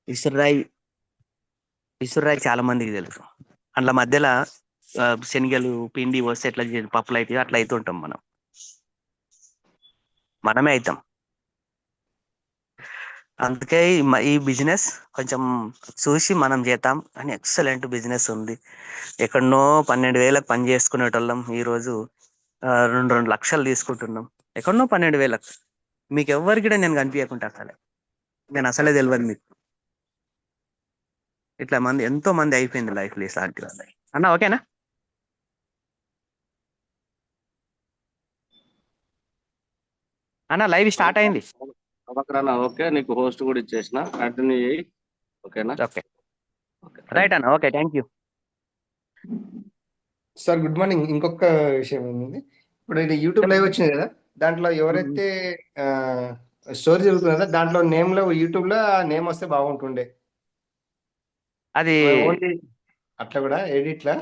ఇసురాయి ఇసురాయి చాలా మందికి తెలుసు. అందులో మధ్యలో శనగలు పిండి వస్తే ఎట్లా పప్పులు అయితే అట్లా అవుతుంటాం మనం. మనమే అవుతాం. అందుకే ఈ బిజినెస్ కొంచెం చూసి మనం చేద్దాం అని ఎక్సలెంట్ బిజినెస్ ఉంది. ఎక్కడనో 12,000లకు పని చేసుకునేటోళ్ళం ఈరోజు 2 లక్షలు తీసుకుంటున్నాం. ఎక్కడనో 12,000లకు. మీకు ఎవరికి కూడా నేను కనిపించకుండా నేను అసలే తెలియదు మీకు. ఇట్లా ఎంతో మంది అయిపోయింది లైఫ్ లో ఇలాంటి వాళ్ళు. అన్న ఓకేనా? అన్న లైవ్ స్టార్ట్ అయింది. ఓకే, నీకు హోస్ట్ కూడా ఇచ్చేసిన, కంటిన్యూ చేయి. ఓకేనా? ఓకే రైట్ అన్న. Okay thank you sir. Good morning. ఇంకొక విషయం ఉంది. ఇప్పుడు ఇది యూట్యూబ్ లైవ్ వచ్చింది కదా, దాంట్లో ఎవరైతే స్టోరీ జరుగుతుందో దాంట్లో నేమ్ లో యూట్యూబ్ లో నేమ్ వస్తే బాగుంటుండే. అది ఓన్లీ అట్లా కూడా ఎడిట్ లా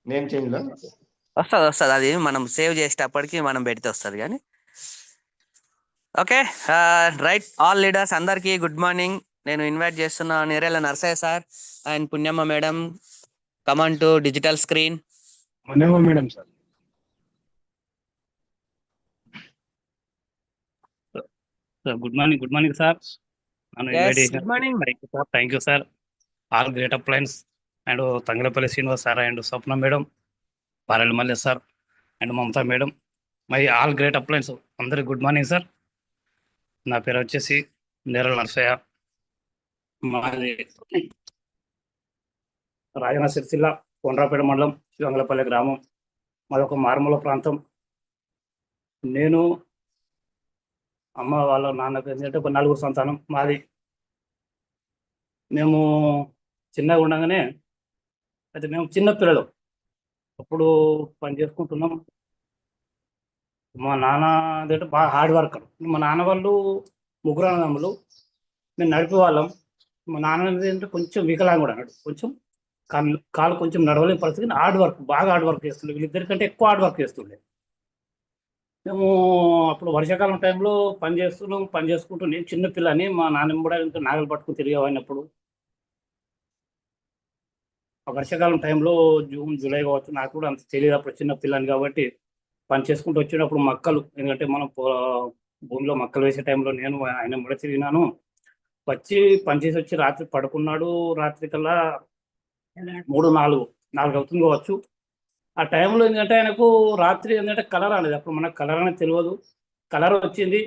నేమ్ చేంజ్ లో వస్తుంది. అది మనం సేవ్ చేసేటప్పటికి మనం పెడితే వస్తుంది కానీ. Okay right. ఆల్ లీడర్స్ అందరికీ గుడ్ మార్నింగ్. నేను ఇన్వైట్ చేస్తున్న Nerella Narsaiah sir and Punyamma madam. Come on to digital screen. Punyamma madam sir. Good morning sir. Good morning. Thank you sir. All great appliance and Thangalapalli Srinivas sir and Swapna madam, Parel Malle sir and Mamata madam, my all great appliance అందరికి good morning sir. నా పేరు వచ్చేసి నేరల నర్సయ్య. మాది రాజన్న సిరిసిల్ల కొండ్రాపేట మండలం శ్రీవంగలపల్లి గ్రామం. మాది ఒక మారుమూల ప్రాంతం. నేను అమ్మ వాళ్ళ నాన్నకు ఏంటంటే ఒక 4 సంతానం మాది. మేము చిన్నగా ఉండగానే అయితే మేము చిన్న పిల్లలు అప్పుడు పని చేసుకుంటున్నాం. మా నాన్న అంటే బాగా హార్డ్ వర్కర్. మా నాన్న వాళ్ళు 3 అన్నదమ్ములు, మేము నడిపే వాళ్ళం. మా నాన్న ఏంటంటే కొంచెం వికలాంగుడు అన్నాడు, కొంచెం కాలు కొంచెం నడవలేని పరిస్థితి. బాగా హార్డ్ వర్క్ చేస్తుండే. వీళ్ళిద్దరికంటే ఎక్కువ హార్డ్ వర్క్ చేస్తుండే. మేము అప్పుడు వర్షాకాలం టైంలో పని చేసుకుంటూ నేను చిన్న పిల్లని, మా నాన్నమ్మ కూడా ఇంకా నాగలు పట్టుకుని తిరిగేవాడినప్పుడు. ఆ వర్షాకాలం టైంలో జూన్ జూలై కావచ్చు, నాకు కూడా అంత తెలియదు అప్పుడు చిన్న పిల్లని కాబట్టి. పని చేసుకుంటూ వచ్చేటప్పుడు మొక్కలు, ఎందుకంటే మనం భూమిలో మొక్కలు వేసే టైంలో నేను ఆయన ముడ తిరిగినాను. వచ్చి పనిచేసి వచ్చి రాత్రి పడుకున్నాడు. రాత్రి కల్లా 3-4 అవుతుంది కావచ్చు. ఆ టైంలో ఏంటంటే ఆయనకు రాత్రి ఏంటంటే కలర్ అనేది, అప్పుడు మనకు కలర్ అనేది తెలియదు. కలర్ వచ్చింది.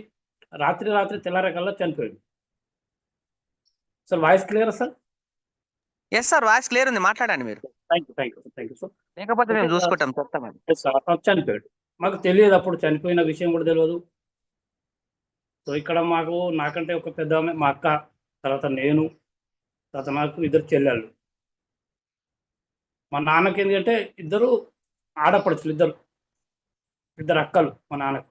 రాత్రి తెల్లారే కల్లా చనిపోయాడు. Sir voice clear sir? Yes sir, voice clear ఉంది, మాట్లాడండి మీరు. Thank you sir. లేకపోతే మేము చూసుకుంటాం, చెప్తామని. చనిపోయాడు. మాకు తెలియదు, అప్పుడు చనిపోయిన విషయం కూడా తెలియదు. సో ఇక్కడ నాకంటే ఒక పెద్ద ఆమె మా అక్క, తర్వాత నేను, తర్వాత నాకు 2 చెల్లెళ్ళు. మా నాన్నకి ఎందుకంటే 2 ఆడపడుచులు, 2 అక్కలు మా నాన్నకు.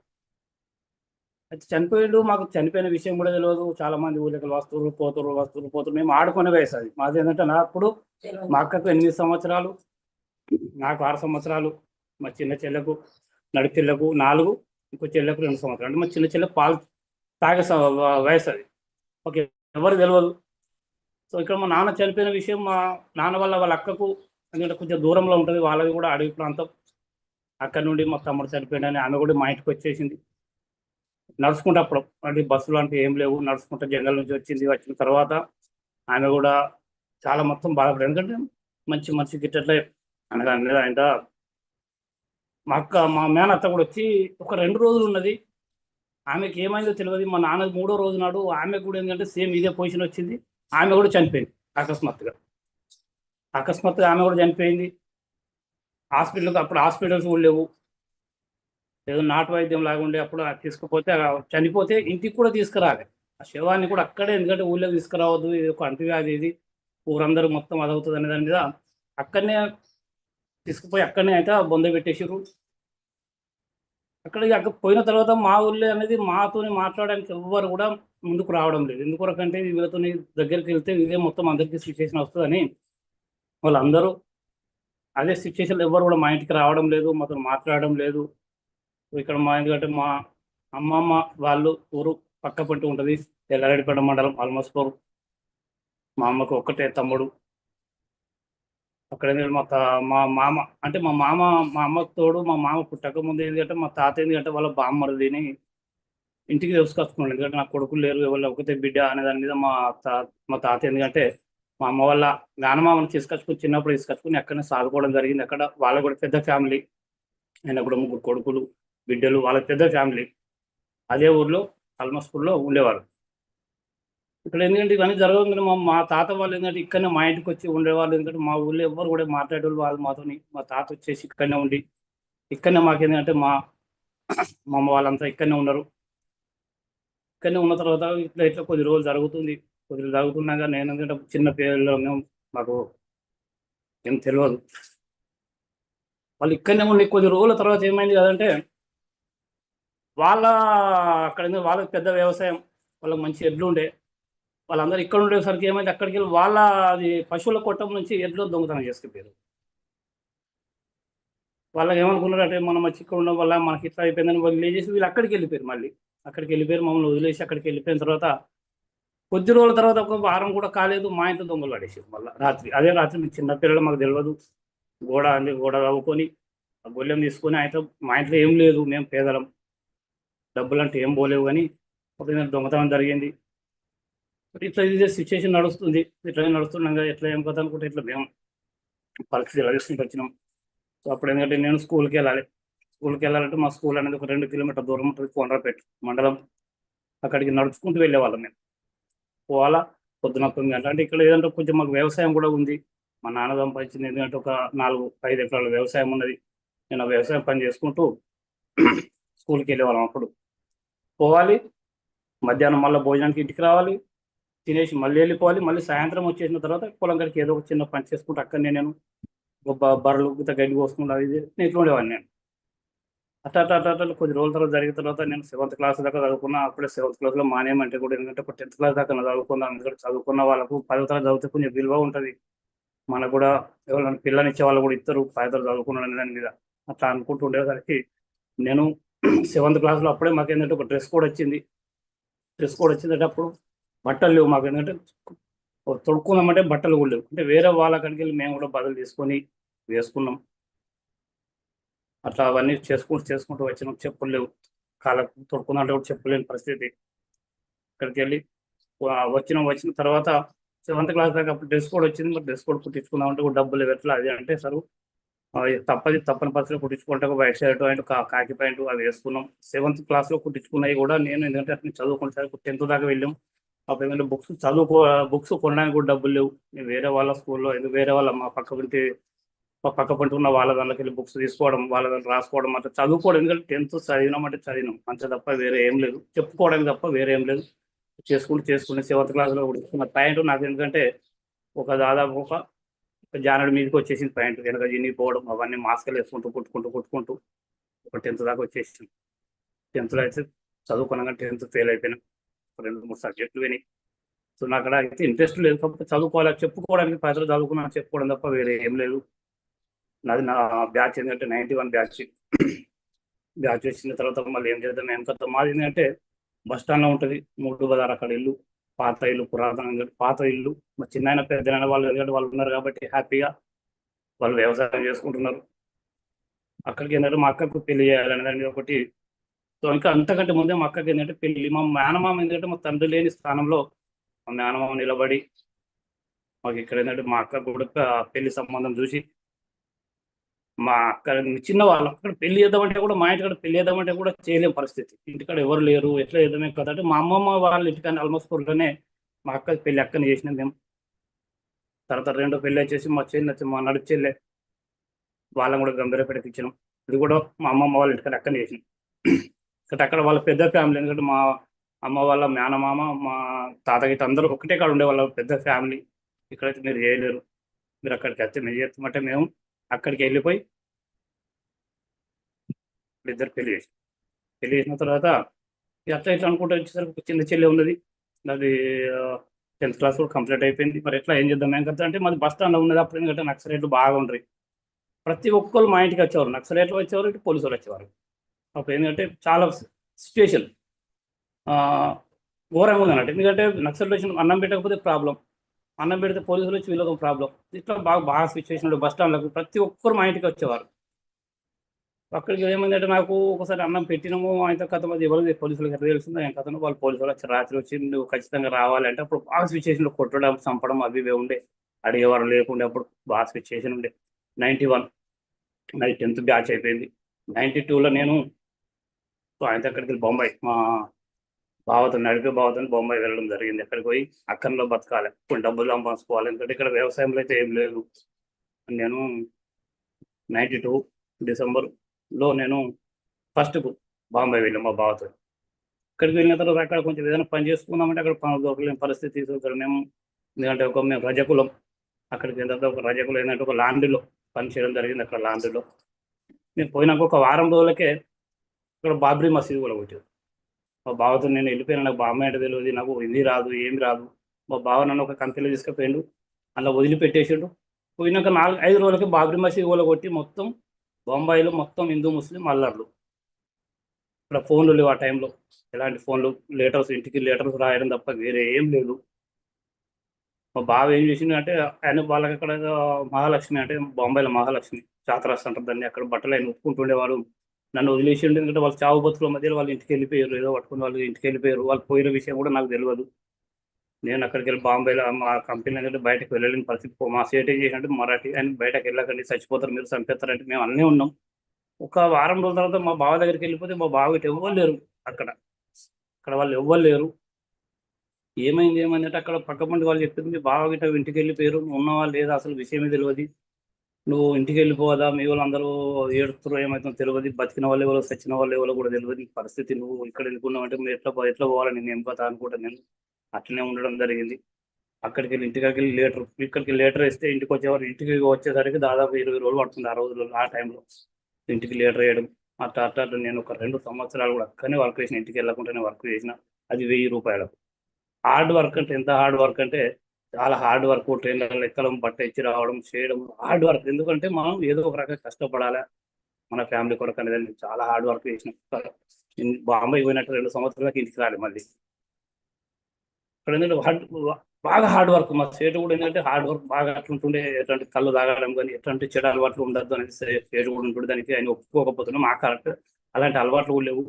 అయితే చనిపోయాడు. మాకు చనిపోయిన విషయం కూడా తెలియదు. చాలా మంది ఊళ్ళకి వస్తువులు పోతురు. మేము ఆడుకునే వయసు అది మాది. ఏంటంటే అప్పుడు మా అక్కకు 8 సంవత్సరాలు, నాకు 6 సంవత్సరాలు, మా చిన్న చెల్లెకు నడుపు చెల్లెకు 4, ఇంకో చెల్లెకు 2 సంవత్సరాలు. అంటే మా చిన్న చెల్లె పాలు తాగే వయసు అది. ఓకే, ఎవరు తెలియదు. సో ఇక్కడ మా నాన్న చనిపోయిన విషయం మా నాన్న వాళ్ళ అక్కకు, ఎందుకంటే కొంచెం దూరంలో ఉంటుంది, వాళ్ళది కూడా అడవి ప్రాంతం. అక్కడి నుండి మా తమ్ముడు చనిపోయాడని ఆమె కూడా మా ఇంటికి వచ్చేసింది. నడుచుకుంటూ అప్పుడు అంటే బస్సులు అంటే ఏం లేవు, నడుచుకుంటూ జంగల్ నుంచి వచ్చిన తర్వాత ఆమె కూడా చాలా మొత్తం బాధపడారు. ఎందుకంటే మంచి గిట్టట్లే అనగా ఆయన మా మేనత్త కూడా వచ్చి ఒక 2 రోజులు ఉన్నది. ఆమెకి ఏమైందో తెలియదు. మా నాన్న 3వ రోజు నాడు ఆమె కూడా ఏంటంటే సేమ్ ఇదే పొజిషన్ వచ్చింది. ఆమె కూడా చనిపోయింది అకస్మాత్తుగా ఆమె కూడా చనిపోయింది. అప్పుడు హాస్పిటల్స్ కూడా లేవు. ఏదో నాటు వైద్యం లాగా ఉండే. అప్పుడు తీసుకుపోతే చనిపోతే ఇంటికి కూడా తీసుకురాలి ఆ శవాన్ని కూడా అక్కడే. ఎందుకంటే ఊళ్ళో తీసుకురావద్దు, ఇది ఒక అంటువ్యాధి, ఇది ఊరందరూ మొత్తం అదవుతుంది అనే దాని మీద అక్కడనే తీసుకుపోయి అక్కడనే అయితే బొంద పెట్టేసారు. అక్కడ పోయిన తర్వాత మా ఊళ్ళో అనేది మాతోని మాట్లాడడానికి ఎవ్వరు కూడా ముందుకు రావడం లేదు. ఎందుకొరకంటే వీళ్ళతో దగ్గరికి వెళ్తే ఇదే మొత్తం అందరికీ సిచ్యువేషన్ వస్తుందని వాళ్ళందరూ అదే సిచ్యువేషన్లో ఎవ్వరు కూడా మా ఇంటికి రావడం లేదు, మాతో మాట్లాడడం లేదు. ఇక్కడ ఎందుకంటే మా అమ్మమ్మ వాళ్ళు ఊరు పక్క పంట ఉంటుంది, ఎల్లారెడ్డిపేట మండలం ఆల్మోస్ట్ మా అమ్మకు ఒక్కటే తమ్ముడు. అక్కడ ఏంటంటే మా మామ అంటే మా అమ్మకు తోడు మా మామ పుట్టక ముందు ఏంటంటే మా తాత ఏంటంటే వాళ్ళ బామ్మరిదిని ఇంటికి తీసుకొచ్చుకున్నాడు. ఎందుకంటే నాకు కొడుకులు లేరు, ఎవరు ఒకతే బిడ్డ అనే దాని మీద మా తాత ఎందుకంటే మా అమ్మ వాళ్ళ నానమామని చిన్నప్పుడు తీసుకొచ్చుకుని అక్కడనే సాదుకోవడం జరిగింది. అక్కడ వాళ్ళకు కూడా పెద్ద ఫ్యామిలీ, ఆయన కూడా 3 కొడుకులు బిడ్డలు, వాళ్ళకి పెద్ద ఫ్యామిలీ. అదే ఊర్లో అల్మస్పూర్లో ఉండేవారు. ఇక్కడ ఎందుకంటే ఇవన్నీ జరగగానే మా తాత వాళ్ళు ఏంటంటే ఇక్కడనే మా ఇంటికి వచ్చి ఉండేవాళ్ళు. ఎందుకంటే మా ఊళ్ళో ఎవ్వరు కూడా మాట్లాడేవాళ్ళు వాళ్ళు మాతోని. మా తాత వచ్చేసి ఇక్కడనే ఉండి ఇక్కడనే మాకేంటంటే మా అమ్మ వాళ్ళంతా ఇక్కడనే ఉన్నారు. ఇక్కడనే ఉన్న తర్వాత ఇట్లా కొద్ది రోజులు జరుగుతుంది. కొద్దిగా జరుగుతున్నాక నేను ఎందుకంటే చిన్న పిల్లలు మాకు ఏం తెలియదు. వాళ్ళు ఇక్కడనే ఉండి కొద్ది రోజుల తర్వాత ఏమైంది కదంటే అక్కడ వాళ్ళకి పెద్ద వ్యవసాయం, వాళ్ళకి మంచి ఎడ్లు ఉండే. వాళ్ళందరూ ఇక్కడ ఉండేసరికి ఏమైంది, అక్కడికి వెళ్ళి అది పశువుల కొట్టం నుంచి ఎడ్లు దొంగతనం చేసుకుపోయారు. వాళ్ళకి ఏమనుకున్నారంటే మనం వచ్చి ఇక్కడ ఉండడం వల్ల మనకి ఇట్లా అయిపోయిందని వాళ్ళు లేచేసి వీళ్ళు అక్కడికి వెళ్ళిపోయారు. అక్కడికి వెళ్ళిపోయారు, మమ్మల్ని వదిలేసి అక్కడికి వెళ్ళిపోయిన తర్వాత కొద్ది రోజుల తర్వాత ఒక వారం కూడా కాలేదు, మా ఇంట్లో దొంగలు పడేసారు. మళ్ళీ అదే రాత్రి మేము చిన్న పిల్లలు, మాకు తెలియదు. గోడ తవ్వుకొని ఆ గొల్లెం తీసుకొని అయితే మా ఇంట్లో ఏం లేదు, మేము పేదలం, డబ్బులు అంటే ఏం పోలేవు, కానీ ఒక దొంగతనం జరిగింది. ఇట్లా ఇదే సిచ్యువేషన్ నడుస్తుంది. ఇట్లా నడుస్తున్నాగా ఎట్లా ఏం కథ అనుకుంటే ఇట్లా మేము పరిస్థితి ఎలా తీసుకుంటూ వచ్చినాం. సో అప్పుడు ఏంటంటే నేను స్కూల్కి వెళ్ళాలంటే మా స్కూల్ అనేది ఒక 2 కిలోమీటర్ దూరం ఉంటుంది, కొండ్రపేట మండలం. అక్కడికి నడుచుకుంటూ వెళ్ళేవాళ్ళం మేము. పోవాలా పొద్దున 9 గంటల. అంటే ఇక్కడ ఏదంటే కొంచెం మాకు వ్యవసాయం కూడా ఉంది. మా నాన్న సంపాదించింది ఎందుకంటే ఒక 4-5 ఎకరాల వ్యవసాయం ఉన్నది. నేను ఆ వ్యవసాయం పని చేసుకుంటూ స్కూల్కి వెళ్ళేవాళ్ళం. అప్పుడు పోవాలి, మధ్యాహ్నం మళ్ళీ భోజనానికి ఇంటికి రావాలి, తినేసి మళ్ళీ వెళ్ళిపోవాలి. మళ్ళీ సాయంత్రం వచ్చేసిన తర్వాత పొలం గడికి ఏదో ఒక చిన్న పని చేసుకుంటూ అక్కడనే నేను బర్రెలు గడ్డి కోసుకుంటూ అది నేను ఇట్లా ఉండేవాడిని. నేను అట్లా కొద్ది రోజుల తర్వాత జరిగిన తర్వాత నేను 7th క్లాస్ దాకా చదువుకున్నా. అప్పుడే 7th క్లాస్లో మానేయమంటే కూడా ఎందుకంటే ఒక 10th క్లాస్ దాకా చదువుకున్నాను. ఎందుకంటే చదువుకున్న వాళ్ళకు 10వ తరగతి చదివితే కొంచెం విలువ ఉంటుంది. మనకు కూడా ఎవరైనా పిల్లనిచ్చే వాళ్ళు కూడా ఇస్తారు 10వ తరగతి చదువుకున్నాను దాని మీద. అట్లా అనుకుంటూ ఉండేసరికి నేను 7th క్లాస్లో అప్పుడే మాకు ఏంటంటే ఒక డ్రెస్ కోడ్ వచ్చింది. అంటే అప్పుడు బట్టలు లేవు మాకు. ఎందుకంటే తొడుక్కుందామంటే బట్టలు కూడా లేవు. అంటే వేరే వాళ్ళ కాడికి వెళ్ళి మేము కూడా బదులు తీసుకొని వేసుకున్నాం. అట్లా అవన్నీ చేసుకుంటూ వచ్చినాం. చెప్పులు లేవు, కాళ్ళకు తొడుక్కుందంటే కూడా చెప్పులు లేని పరిస్థితి. అక్కడికి వెళ్ళి వచ్చిన తర్వాత 7th క్లాస్ దాకా అప్పుడు డ్రెస్ కోడ్ వచ్చింది. మరి డ్రెస్ కోడ్ కుట్టించుకుందామంటే కూడా డబ్బులు ఎట్లా అది అంటే సార్ తప్పని పరిస్థితిలో కుట్టించుకుంటే వైట్ షర్ట్ అండ్ కాకి ప్యాంట్ అవి వేసుకున్నాం. 7th క్లాస్లో కుట్టించుకున్నవి కూడా నేను ఎందుకంటే అట్లా చదువుకుంటే 10th దాకా వెళ్ళాం. అప్పుడు ఏంటంటే బుక్స్ కొనడానికి కూడా డబ్బులు లేవు. వేరే వాళ్ళ స్కూల్లో వేరే వాళ్ళ మా పక్క పంట ఉన్న వాళ్ళ దాంట్లోకి వెళ్ళి బుక్స్ తీసుకోవడం, వాళ్ళ దాంట్లో రాసుకోవడం, అట్లా చదువుకోవడం. ఎందుకంటే 10th చదివినాం అంతే తప్ప వేరే ఏం లేదు, చెప్పుకోవడానికి తప్ప వేరే ఏం లేదు. చేసుకుంటే 7th క్లాస్లో కుట్టించుకున్న ప్యాంటు నాకు ఎందుకంటే దాదాపు ఒక జానడి మీదకి వచ్చేసింది ప్యాంటు. వెనక చినిగిపోవడం అవన్నీ మాస్కులు వేసుకుంటూ కుట్టుకుంటూ ఒక 10th దాకా వచ్చేసింది. 10th అయితే చదువుకున్నాక 10th ఫెయిల్ అయిపోయినా. 2-3 సబ్జెక్టులు విని. సో నాకు అక్కడ అయితే ఇంట్రెస్ట్ లేదు, కాకపోతే చదువుకోవాలి, చెప్పుకోవడానికి 10th చదువుకున్నా చెప్పుకోవడం తప్ప వేరే ఏం లేదు. నా బ్యాచ్ ఏంటంటే 91 బ్యాచ్ వచ్చిన తర్వాత మళ్ళీ ఏం చేద్దాం ఏం కథ. మాది ఏంటంటే బస్ స్టాండ్లో ఉంటుంది, 3 బజార్ అక్కడ ఇల్లు, పాత ఇల్లు, పురాతన పాత ఇల్లు. మా చిన్న పెద్దనైనా వాళ్ళు ఎందుకంటే వాళ్ళు ఉన్నారు కాబట్టి హ్యాపీగా వాళ్ళు వ్యవసాయం చేసుకుంటున్నారు. అక్కడికి ఏంటంటే మా అక్కకు పెళ్లి చేయాలనేది ఒకటి. సో ఇంకా అంతకంటే ముందే మా అక్కకి ఏంటంటే పెళ్లి. మా మేనమామ ఎందుకంటే మా తండ్రి లేని స్థానంలో మా మేనమామ నిలబడి మాకు ఇక్కడ ఏంటంటే మా అక్క కూడా పెళ్లి సంబంధం చూసి మా అక్క చిన్నవాళ్ళు అక్కడ పెళ్లి చేద్దామంటే కూడా మా ఇంటికాడ పెళ్లి చేద్దామంటే కూడా చేయలేని పరిస్థితి. ఇంటికాడ ఎవరు లేరు, ఎట్లా చేద్దామే కదా అంటే మా అమ్మమ్మ వాళ్ళ ఇంటికాడ ఆల్మోస్ట్లోనే మా అక్క పెళ్లి అక్కని చేసినాం మేము. తర్వాత 2వ పెళ్లి వచ్చేసి మా నడుపు చెల్లె వాళ్ళని కూడా గంభీరపేటకి ఇచ్చినాం. ఇది కూడా మా అమ్మమ్మ వాళ్ళ ఇంటికాడ అక్కని చేసినాం. అక్కడ వాళ్ళ పెద్ద ఫ్యామిలీ, ఎందుకంటే మా అమ్మ వాళ్ళ మేనమామ మా తాతగిట అందరూ ఒకటే కాడ ఉండే వాళ్ళ పెద్ద ఫ్యామిలీ. ఇక్కడైతే మీరు చేయలేరు, మీరు అక్కడికి వస్తే మీరు చేస్తామంటే మేము అక్కడికి వెళ్ళిపోయి ఇద్దరు పెళ్లి చేసిన తర్వాత అట్లా ఇట్లా అనుకుంటూ వచ్చేసరికి ఒక చిన్న చెల్లి ఉన్నది. అది 10th క్లాస్ కూడా కంప్లీట్ అయిపోయింది. మరి ఎట్లా ఏం చేద్దాం ఏం కదా అంటే మాది బస్ స్టాండ్లో ఉన్నది. అప్పుడు ఎందుకంటే నక్సలైట్లు బాగా ఉండరు, ప్రతి ఒక్కరు మా ఇంటికి వచ్చేవారు. నక్సలైట్లు వచ్చేవారు, ఇటు పోలీసులు వచ్చేవారు. అప్పుడు ఏంటంటే చాలా సిచ్యువేషన్ ఘోరంగా ఉంది అన్నట్టు. ఎందుకంటే నక్సలైట్ అన్నం పెట్టకపోతే ప్రాబ్లం, అన్నం పెడితే పోలీసులు వచ్చి వీళ్ళకి ప్రాబ్లం. ఇట్లా బాగా సిచ్యువేషన్ బస్ స్టాండ్లకు ప్రతి ఒక్కరు మా ఇంటికి వచ్చేవారు. అక్కడికి ఏమైందంటే నాకు ఒకసారి అన్నం పెట్టినాము ఆయన కథ మంది ఎవరు పోలీసులకు ఎట్లా తెలుస్తుంది ఆయన కథను వాళ్ళు పోలీసులు వచ్చి రాత్రి వచ్చి నువ్వు ఖచ్చితంగా రావాలంటే అప్పుడు బాగా సిచ్యువేషన్లో కొట్టడం చంపడం అవి ఇవే ఉండే, అడిగేవారు లేకుండే, అప్పుడు బాగా సిచ్యువేషన్ ఉండే. 91 నాది 10th బ్యాచ్ అయిపోయింది. 92లో నేను ఆయన అక్కడికి వెళ్ళి బొంబాయి మా నడిపే బావతో బొంబాయి వెళ్ళడం జరిగింది. అక్కడికి పోయి అక్కడలో బతకాలి, కొన్ని డబ్బులు సంపాదించుకోవాలి, ఎందుకంటే ఇక్కడ వ్యవసాయంలో అయితే ఏం లేదు. నేను 92 డిసెంబర్లో నేను ఫస్ట్కు బాంబే వెళ్ళాం మా బావతో. ఇక్కడికి వెళ్ళిన తర్వాత అక్కడ కొంచెం ఏదైనా పని చేసుకుందామంటే అక్కడ పనులు దొరకలేని పరిస్థితి. మేము ఎందుకంటే మేము రజకులం. అక్కడికి వెళ్ళిన తర్వాత ఒక రజకులు ఏంటంటే ఒక లాండ్రీలో పని చేయడం జరిగింది. అక్కడ లాండ్రీలో నేను పోయినాక ఒక వారం రోజులకే ఇక్కడ బాబ్రీ మసీదు కూడా కొట్టారు. మా బావతో నేను వెళ్ళిపోయినా, నాకు బామ్మ అంటే తెలియదు, నాకు హిందీ రాదు, ఏమి రాదు. మా బావ నన్ను ఒక కంపెనీలో తీసుకుపోయిండు, అలా వదిలిపెట్టేసిండు. పోయినాక 4-5 రోజులకి బాబ్రీ మసీదు కూడా కొట్టి మొత్తం బొంబాయిలో మొత్తం హిందూ ముస్లిం అల్లర్లు. ఇక్కడ ఫోన్లు లేవు ఆ టైంలో, ఎలాంటి ఫోన్లు, లెటర్స్, ఇంటికి లెటర్స్ రాయడం తప్ప వేరే ఏం లేదు. మా బావ ఏం చేసిండు అంటే ఆయన వాళ్ళకి అక్కడ మహాలక్ష్మి అంటే బొంబాయిలో మహాలక్ష్మి చాతరాస్ అంటారు దాన్ని, అక్కడ బట్టలు ఆయన ఒప్పుకుంటుండేవాడు. నన్ను వదిలేసిండు, ఎందుకంటే వాళ్ళు చావు బతుకుల మధ్యలో వాళ్ళు ఇంటికి వెళ్ళిపోయారు, ఏదో పట్టుకుని వాళ్ళు ఇంటికి వెళ్ళిపోయారు. వాళ్ళు పోయిన విషయం కూడా నాకు తెలియదు. నేను అక్కడికి వెళ్ళి బాంబేలో మా కంపెనీ ఏంటంటే బయటకు వెళ్ళలేని పరిస్థితి. మా సేట్ ఏం చేసినట్టు మరాఠీ ఆయన బయటకు వెళ్ళకండి, చచ్చిపోతారు మీరు, చంపేస్తారంటే మేము అన్నీ ఉన్నాం. ఒక వారం రోజుల తర్వాత మా బావ దగ్గరికి వెళ్ళిపోతే మా బావ ఇటు ఎవ్వరు లేరు. అక్కడ వాళ్ళు ఎవ్వరు లేరు. ఏమైంది అంటే అక్కడ పక్క పండి వాళ్ళు చెప్పింది మీ బావ గిట్ట ఇంటికి వెళ్ళిపోయారు, ఉన్నవాళ్ళు లేదా అసలు విషయమే తెలియదు, నువ్వు ఇంటికి వెళ్ళిపోవదా, మీ వాళ్ళు అందరూ ఏడుతున్నారు ఏమవుతుందో తెలియదు, బతికిన వాళ్ళు ఎవరో చచ్చిన వాళ్ళు ఎవరో కూడా తెలియదు ఈ పరిస్థితి, నువ్వు ఇక్కడ వెళ్ళిపోన్నావు అంటే మీరు ఎట్లా పోవాలని నేను ఎంపతా అనుకుంటా. నేను అట్లనే ఉండడం జరిగింది. అక్కడికి వెళ్ళి ఇక్కడికి లేటర్ వేస్తే ఇంటికి వచ్చేవారు, ఇంటికి వచ్చేసరికి దాదాపు 20 రోజులు పడుతుంది. ఆ రోజుల్లో ఆ టైంలో ఇంటికి లేటర్ వేయడం అట్లా నేను ఒక 2 సంవత్సరాలు కూడా అక్కడనే వర్క్ చేసిన, ఇంటికి వెళ్ళకుండానే వర్క్ చేసిన. అది 1000 రూపాయలు. హార్డ్ వర్క్ అంటే ఎంత హార్డ్ వర్క్ అంటే చాలా హార్డ్ వర్క్. ట్రైన్లలో ఎక్కడం, బట్ట ఇచ్చి రావడం, చేయడం హార్డ్ వర్క్. ఎందుకంటే మనం ఏదో ఒక రకంగా కష్టపడాలి మన ఫ్యామిలీ కొరకు అనేది. చాలా హార్డ్ వర్క్ చేసిన. బాంబే పోయినట్టు 2 సంవత్సరాలకి ఇంటికి రాలి మళ్ళీ. ఇక్కడ ఏంటంటే బాగా హార్డ్ వర్క్. మా స్టేట్ కూడా ఏంటంటే హార్డ్ వర్క్ బాగా అట్లుంటుండే. ఎట్లాంటి కళ్ళు తాగడం కానీ ఎట్లాంటి చెడు అలవాట్లు ఉండద్దు అనేది స్టేట్ కూడా ఉంటుంది. దానికి ఆయన ఒప్పుకోకపోతున్నాం. మా కరెక్ట్ అలాంటి అలవాట్లు కూడా లేవు.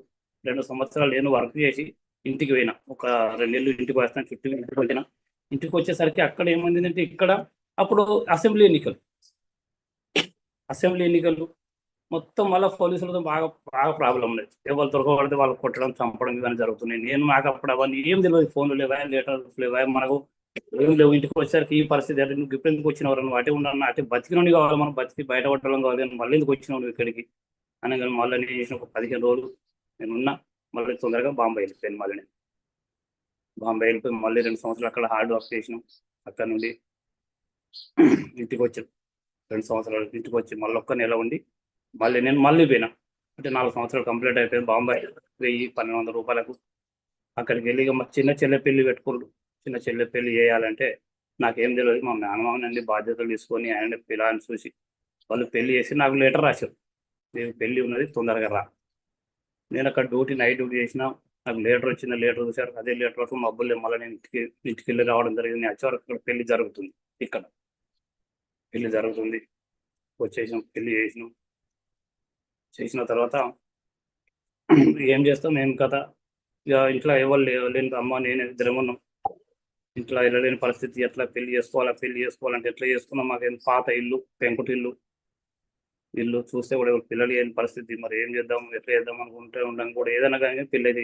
2 సంవత్సరాలు నేను వర్క్ చేసి ఇంటికి పోయినా. ఒక 2 నెలలు ఇంటికి వస్తాను, చుట్టూ ఇంటికి వచ్చిన. ఇంటికి వచ్చేసరికి అక్కడ ఏమైందంటే ఇక్కడ అప్పుడు అసెంబ్లీ ఎన్నికలు మొత్తం మళ్ళీ పోలీసులతో బాగా ప్రాబ్లం లేదు. ఎవరు దొరకబడితే వాళ్ళు కొట్టడం, చంపడం ఇవన్నీ జరుగుతున్నాయి. నాకు అప్పుడు అవన్నీ ఏం తెలియదు. ఫోన్లు లేవా, లెటర్స్ లేవా, మనకు ఏం లేవు. ఇంటికి వచ్చేసరికి ఈ పరిస్థితి అంటే నువ్వు ఇప్పుడు ఎందుకు వచ్చినవారు, నువ్వు అటే ఉండన్నా, అటే బతికినోని కావాలి, మనం బతికి బయటపడడం కావాలి, మళ్ళీ ఎందుకు వచ్చినావు నువ్వు ఇక్కడికి అనగానే మళ్ళీ నేను చేసిన ఒక 15 రోజులు నేను ఉన్నా. మళ్ళీ తొందరగా బాంబే వెళ్ళిపోయాను. మళ్ళీ నేను బాంబే వెళ్ళిపోయి మళ్ళీ 2 సంవత్సరాలు అక్కడ హార్డ్ వర్క్ చేసినాం. అక్కడ నుండి ఇంటికి వచ్చాను. 2 సంవత్సరాలు ఇంటికి వచ్చి మళ్ళీ ఒక్క నెల ఉండి నేను పోయినా. అంటే 4 సంవత్సరాలు కంప్లీట్ అయిపోయింది. బాంబే 1000-1200 రూపాయలకు అక్కడికి వెళ్ళి మా చిన్న చెల్లె పెళ్లి పెట్టుకున్నాడు. చిన్న చెల్లె పెళ్లి చేయాలంటే నాకేం తెలియదు. మా మేనమామని బాధ్యతలు తీసుకొని ఆయన పిల్లని చూసి వాళ్ళు పెళ్లి చేసి నాకు లెటర్ రాశారు, నేను పెళ్లి ఉన్నది తొందరగా రా. నేను అక్కడ నైట్ డ్యూటీ చేసిన. నాకు లెటర్ వచ్చింది, లెటర్ చూశారు. అదే లెటర్ వరకు మా అబ్బులే మళ్ళీ నేను ఇంటికి వెళ్ళి రావడం జరిగింది. నేను వచ్చే వరకు ఇక్కడ పెళ్లి జరుగుతుంది. వచ్చేసినాం, పెళ్లి చేసిన తర్వాత ఏం చేస్తాం ఏం కథ. ఇక ఇంట్లో ఎవరు లేని అమ్మ నేను ఇద్దరం ఉన్నాం. ఇంట్లో వెళ్ళలేని పరిస్థితి. ఎట్లా పెళ్లి చేసుకోవాలంటే ఎట్లా చేసుకున్నాం. మాకేం పాత ఇల్లు, పెంకుటి ఇల్లు చూస్తే కూడా పిల్లలు లేని పరిస్థితి. మరి ఏం చేద్దాం, ఎట్లా చేద్దాం అనుకుంటే ఉండడం కూడా ఏదైనా కానీ పెళ్లి అయితే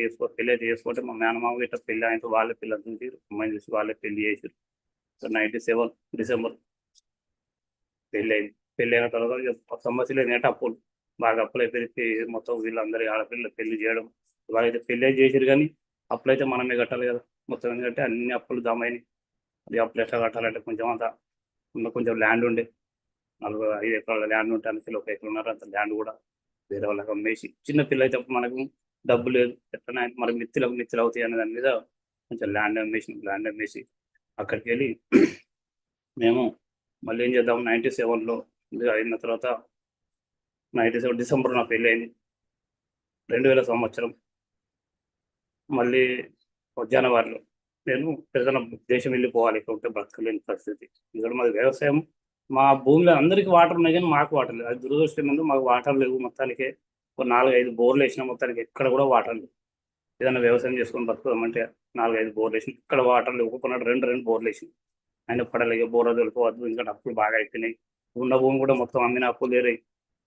చేసుకుంటే మా మేనమామ ఇట్లా పెళ్లి ఆయనతో వాళ్ళే పిల్లలు చూసి అమ్మాయిని చూసి వాళ్ళే పెళ్లి చేసారు. 97 డిసెంబర్ పెళ్లి అయింది. పెళ్లి అయిన తర్వాత సమస్యలు ఏంటంటే అప్పులు, బాగా అప్పులు అయిపోయి మొత్తం వీళ్ళందరి ఆడపిల్లలు పెళ్లి చేయడం. వాళ్ళైతే పెళ్లి చేసారు కానీ అప్పులైతే మనమే కట్టాలి కదా మొత్తం. ఎందుకంటే అన్ని అప్పులు జమైనాయి. అది అప్పులు ఎట్లా కట్టాలంటే కొంచెం ల్యాండ్ ఉండే, 45 ఎకరాల ల్యాండ్ ఉంటే అందుకే 1 ఎకరున్నర అంత ల్యాండ్ కూడా వేరే వాళ్ళకి అమ్మేసి, చిన్న పిల్ల అయితే మనకు డబ్బు లేదు ఎట్లా మరి మిత్తులు అవుతాయి అనే దాని మీద కొంచెం ల్యాండ్ అమ్మేసి అక్కడికి వెళ్ళి మేము మళ్ళీ ఏం చేద్దాం. 97లో అయిన తర్వాత 97 డిసెంబర్ నా పెళ్ళి అయింది. 2000 సంవత్సరం మళ్ళీ జనవరిలో నేను ఏదైనా దేశం వెళ్ళిపోవాలి, ఇక్కడ ఉంటే బ్రతకలేని పరిస్థితి. ఇక్కడ మాది వ్యవసాయం, మా భూమిలో అందరికీ వాటర్ ఉన్నాయి కానీ మాకు వాటర్ లేదు. అది దురదృష్టం ఏంటంటే మాకు వాటర్ లేవు. మొత్తానికి ఒక 4-5 బోర్లు వేసినా మొత్తానికి ఎక్కడ కూడా వాటర్ లేవు. ఏదైనా వ్యవసాయం చేసుకొని బతుకుదామంటే 4-5 బోర్లు వేసి ఇక్కడ వాటర్ లేవు. కొన్నాడు 2 బోర్లు వేసి ఆయన పడలేక బోర్ వదులుకోవద్దు, ఇంకా అప్పులు బాగా అయిపోయినాయి. ఉన్న భూమి కూడా మొత్తం అమ్మిన అప్పులు లేరాయి.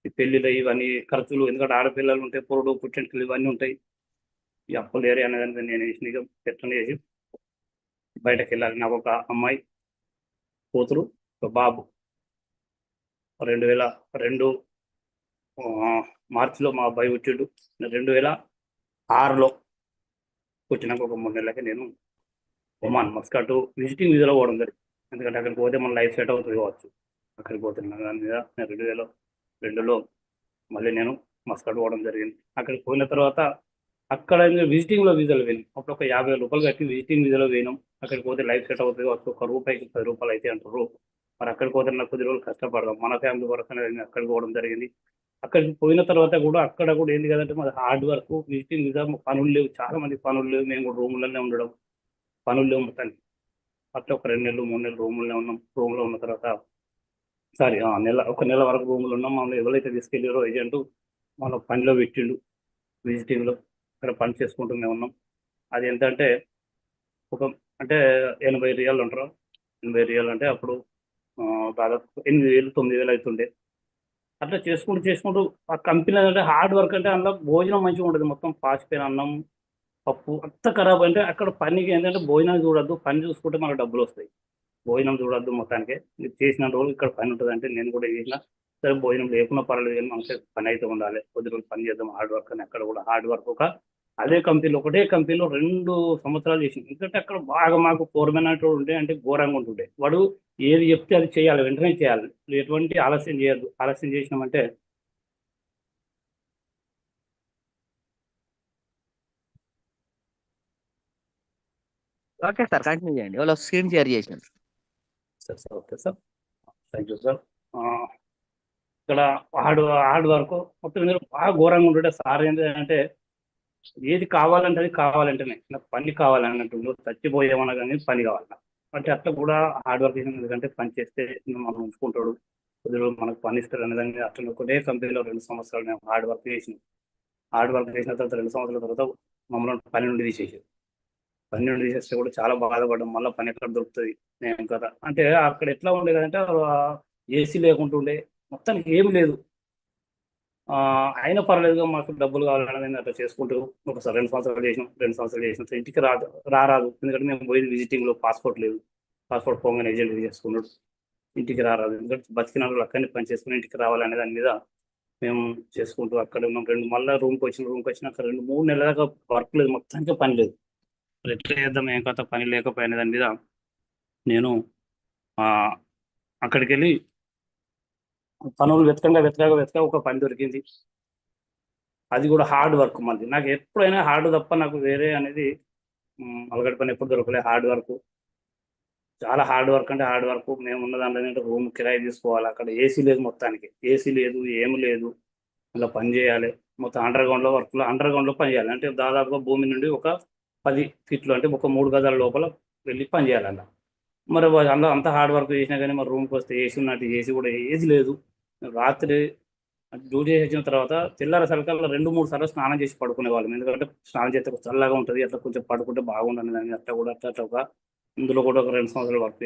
ఈ పెళ్లిలు ఇవన్నీ ఖర్చులు, ఎందుకంటే ఆడపిల్లలు ఉంటాయి, పొరుడు పుట్టింటికి ఇవన్నీ ఉంటాయి. ఈ అప్పులు లేరే అనేది నేను వేసిన ఇక పెట్టని చేసి బయటకు వెళ్ళాలి. నాకు ఒక అమ్మాయి, కూతురు, ఒక బాబు. 2002 మార్చిలో మా అబ్బాయి పుట్టిండు. 2006లో పుట్టినాక ఒక 3 నెలలకి నేను ఒమాన్ మస్కట్ విజిటింగ్ వీసాలో పోవడం జరిగింది. ఎందుకంటే అక్కడికి పోతే మన లైఫ్ సెట్ అవుతుంది కావచ్చు. అక్కడికి పోతున్నాను దాని మీద నేను 2002లో మళ్ళీ నేను మస్కట్ పోవడం జరిగింది. అక్కడికి పోయిన తర్వాత అక్కడ విజిటింగ్లో వీసాలు పోయినాం. అప్పుడు ఒక 50,000 రూపాయలు కట్టి విజిటింగ్ వీసాలో పోయినాం. అక్కడికి పోతే లైఫ్ సెట్ అవుతుంది కావచ్చు, ఒక రూపాయికి 10 రూపాయలు అయితే అంటారు. మరి అక్కడికి పోతే నాకు కొద్ది రోజులు కష్టపడదాం, మన ఫ్యామిలీ వరకు అనేది అక్కడికి పోవడం జరిగింది. అక్కడికి పోయిన తర్వాత కూడా అక్కడ కూడా ఏంటి కదంటే మాది హార్డ్ వర్క్, విజిటింగ్ వీసా, పనులు లేవు, చాలా మంది పనులు లేవు. మేము కూడా రూములనే ఉండడం, పనులు లేవు మొత్తానికి. అట్లా ఒక 2 నెలలు 3 నెలలు రూముల్లో ఉన్నాం. రూమ్లో ఉన్న తర్వాత ఒక నెల వరకు రూములు ఉన్నాం. మమ్మల్ని ఎవరైతే తీసుకెళ్ళారో ఏజెంట్ మన పనిలో పెట్టిండు. విజిటింగ్లో అక్కడ పని చేసుకుంటూనే ఉన్నాం. అది ఎంత అంటే అంటే 80 రియాలు అంటారు. 80 రియాలు అంటే అప్పుడు దాదాపు 8,000 9,000 అవుతుండే. అట్లా చేసుకుంటూ ఆ కంపెనీ అంటే హార్డ్ వర్క్ అంటే అందులో భోజనం మంచిగా ఉంటుంది. మొత్తం పాచిపోయిన అన్నం, పప్పు అంతా ఖరాబ్. అంటే అక్కడ పనికి ఏంటంటే భోజనం చూడొద్దు, పని చూసుకుంటే మనకు డబ్బులు వస్తాయి. భోజనం చూడొద్దు, మొత్తానికి మీరు చేసిన రోజు ఇక్కడ పని ఉంటుంది. అంటే నేను కూడా చేసిన సరే, భోజనం లేకున్నా పర్వాలేదు కానీ మనకి పని అయితే ఉండాలి. కొద్ది రోజులు పని చేద్దాం హార్డ్ వర్క్ అని. అక్కడ కూడా హార్డ్ వర్క్ అదే కంపెనీలో, ఒకటే కంపెనీలో 2 సంవత్సరాలు చేసింది. ఎందుకంటే అక్కడ బాగా మాకు ఫోర్మెన్ అంటూ ఉంటే అంటే ఘోరంగా ఉంటుండే. వాడు ఏది చెప్తే అది చేయాలి, వెంటనే చేయాలి, ఎటువంటి ఆలస్యం చేయొద్దు. ఆలస్యం చేసినామంటే ఓకే సార్, కంటిన్యూ చేయండి. వాళ్ళు స్క్రీన్ షేర్ చేసినారు. Sir okay sir, thank you sir. ఇక్కడ హార్డ్ వర్క్ మొత్తం మీద బాగా ఘోరంగా ఉంటుండే. సార్ ఏంటంటే ఏది కావాలంటే అది కావాలంటేనే, నాకు పని కావాలన్నట్టు, నువ్వు చచ్చిపోయేమన్నా కానీ పని కావాలన్నా అంటే అట్లా కూడా హార్డ్ వర్క్ చేసిన. ఎందుకంటే పని చేస్తే మనం ఉంచుకుంటాడు, కొద్ది రోజులు మనకు పని ఇస్తారు అనేది. అట్లా ఒకటే కంపెనీలో 2 సంవత్సరాలు మేము హార్డ్ వర్క్ చేసినాం. హార్డ్ వర్క్ చేసిన తర్వాత 2 సంవత్సరాల తర్వాత మమ్మల్ని పని నుండి తీసేసారు. పని నుండి తీసేస్తే కూడా చాలా బాధపడ్డాం. మళ్ళీ పని ఎక్కడ దొరుకుతుంది నేను కదా అంటే. అక్కడ ఎట్లా ఉండేదంటే ఏసీ లేకుంటుండే, మొత్తానికి ఏమి లేదు. అయినా పర్లేదుగా మాకు డబ్బులు కావాలనేది అట్లా చేసుకుంటూ ఒకసారి 2 సంవత్సరాలు చేసినాం. 2 సంవత్సరాలు చేసినాం. ఇంటికి రారాదు, ఎందుకంటే మేము పోయింది విజిటింగ్లో, పాస్పోర్ట్ లేదు. పాస్పోర్ట్ పోగానే ఏజెంట్ చేసుకున్నాడు. ఇంటికి రారాదు, ఎందుకంటే బతికిన వాళ్ళు అక్కడిని పని చేసుకుని ఇంటికి రావాలనే దాని మీద మేము చేసుకుంటూ అక్కడ ఉన్నాం. మళ్ళీ రూమ్కి వచ్చినాక 2-3 నెలల దాకా వర్క్ లేదు, మొత్తానికి పని లేదు. ఎట్లా చేద్దాం, ఏం కొత్త పని లేకపోయిన దాని మీద నేను అక్కడికి వెళ్ళి పనులు వెతక ఒక పని దొరికింది. అది కూడా హార్డ్ వర్క్. మళ్ళీ నాకు ఎప్పుడైనా హార్డ్ తప్ప నాకు వేరే అనేది అలగడి పని ఎప్పుడు దొరకలే. హార్డ్ వర్క్, చాలా హార్డ్ వర్క్. అంటే హార్డ్ వర్క్ మేము ఉన్న దాంట్లో రూమ్ కిరాయి తీసుకోవాలి. అక్కడ ఏసీ లేదు, మొత్తానికి ఏసీ లేదు, ఏమి లేదు. అలా పని చేయాలి. మొత్తం అండర్ గ్రౌండ్లో పని చేయాలి. అంటే దాదాపుగా భూమి నుండి ఒక 10 ఫీట్లు, అంటే ఒక 3 గజాల లోపల వెళ్ళి పని చేయాలి అలా. మరి అందులో అంత హార్డ్ వర్క్ చేసినా కానీ మరి రూమ్కి వస్తే ఏసీ ఉన్నట్టు, ఏసీ కూడా ఏసీ లేదు. రాత్రి డ్యూటీ చేసిన తర్వాత తెల్లారి సరికల్లా 2-3 సార్లు స్నానం చేసి పడుకునేవాళ్ళం. ఎందుకంటే స్నానం చేస్తే చల్లగా ఉంటుంది, అట్లా కొంచెం పడుకుంటే బాగుండని దాన్ని. అట్లా కూడా అట్లా ఇందులో కూడా ఒక 2 సంవత్సరాలు వర్క్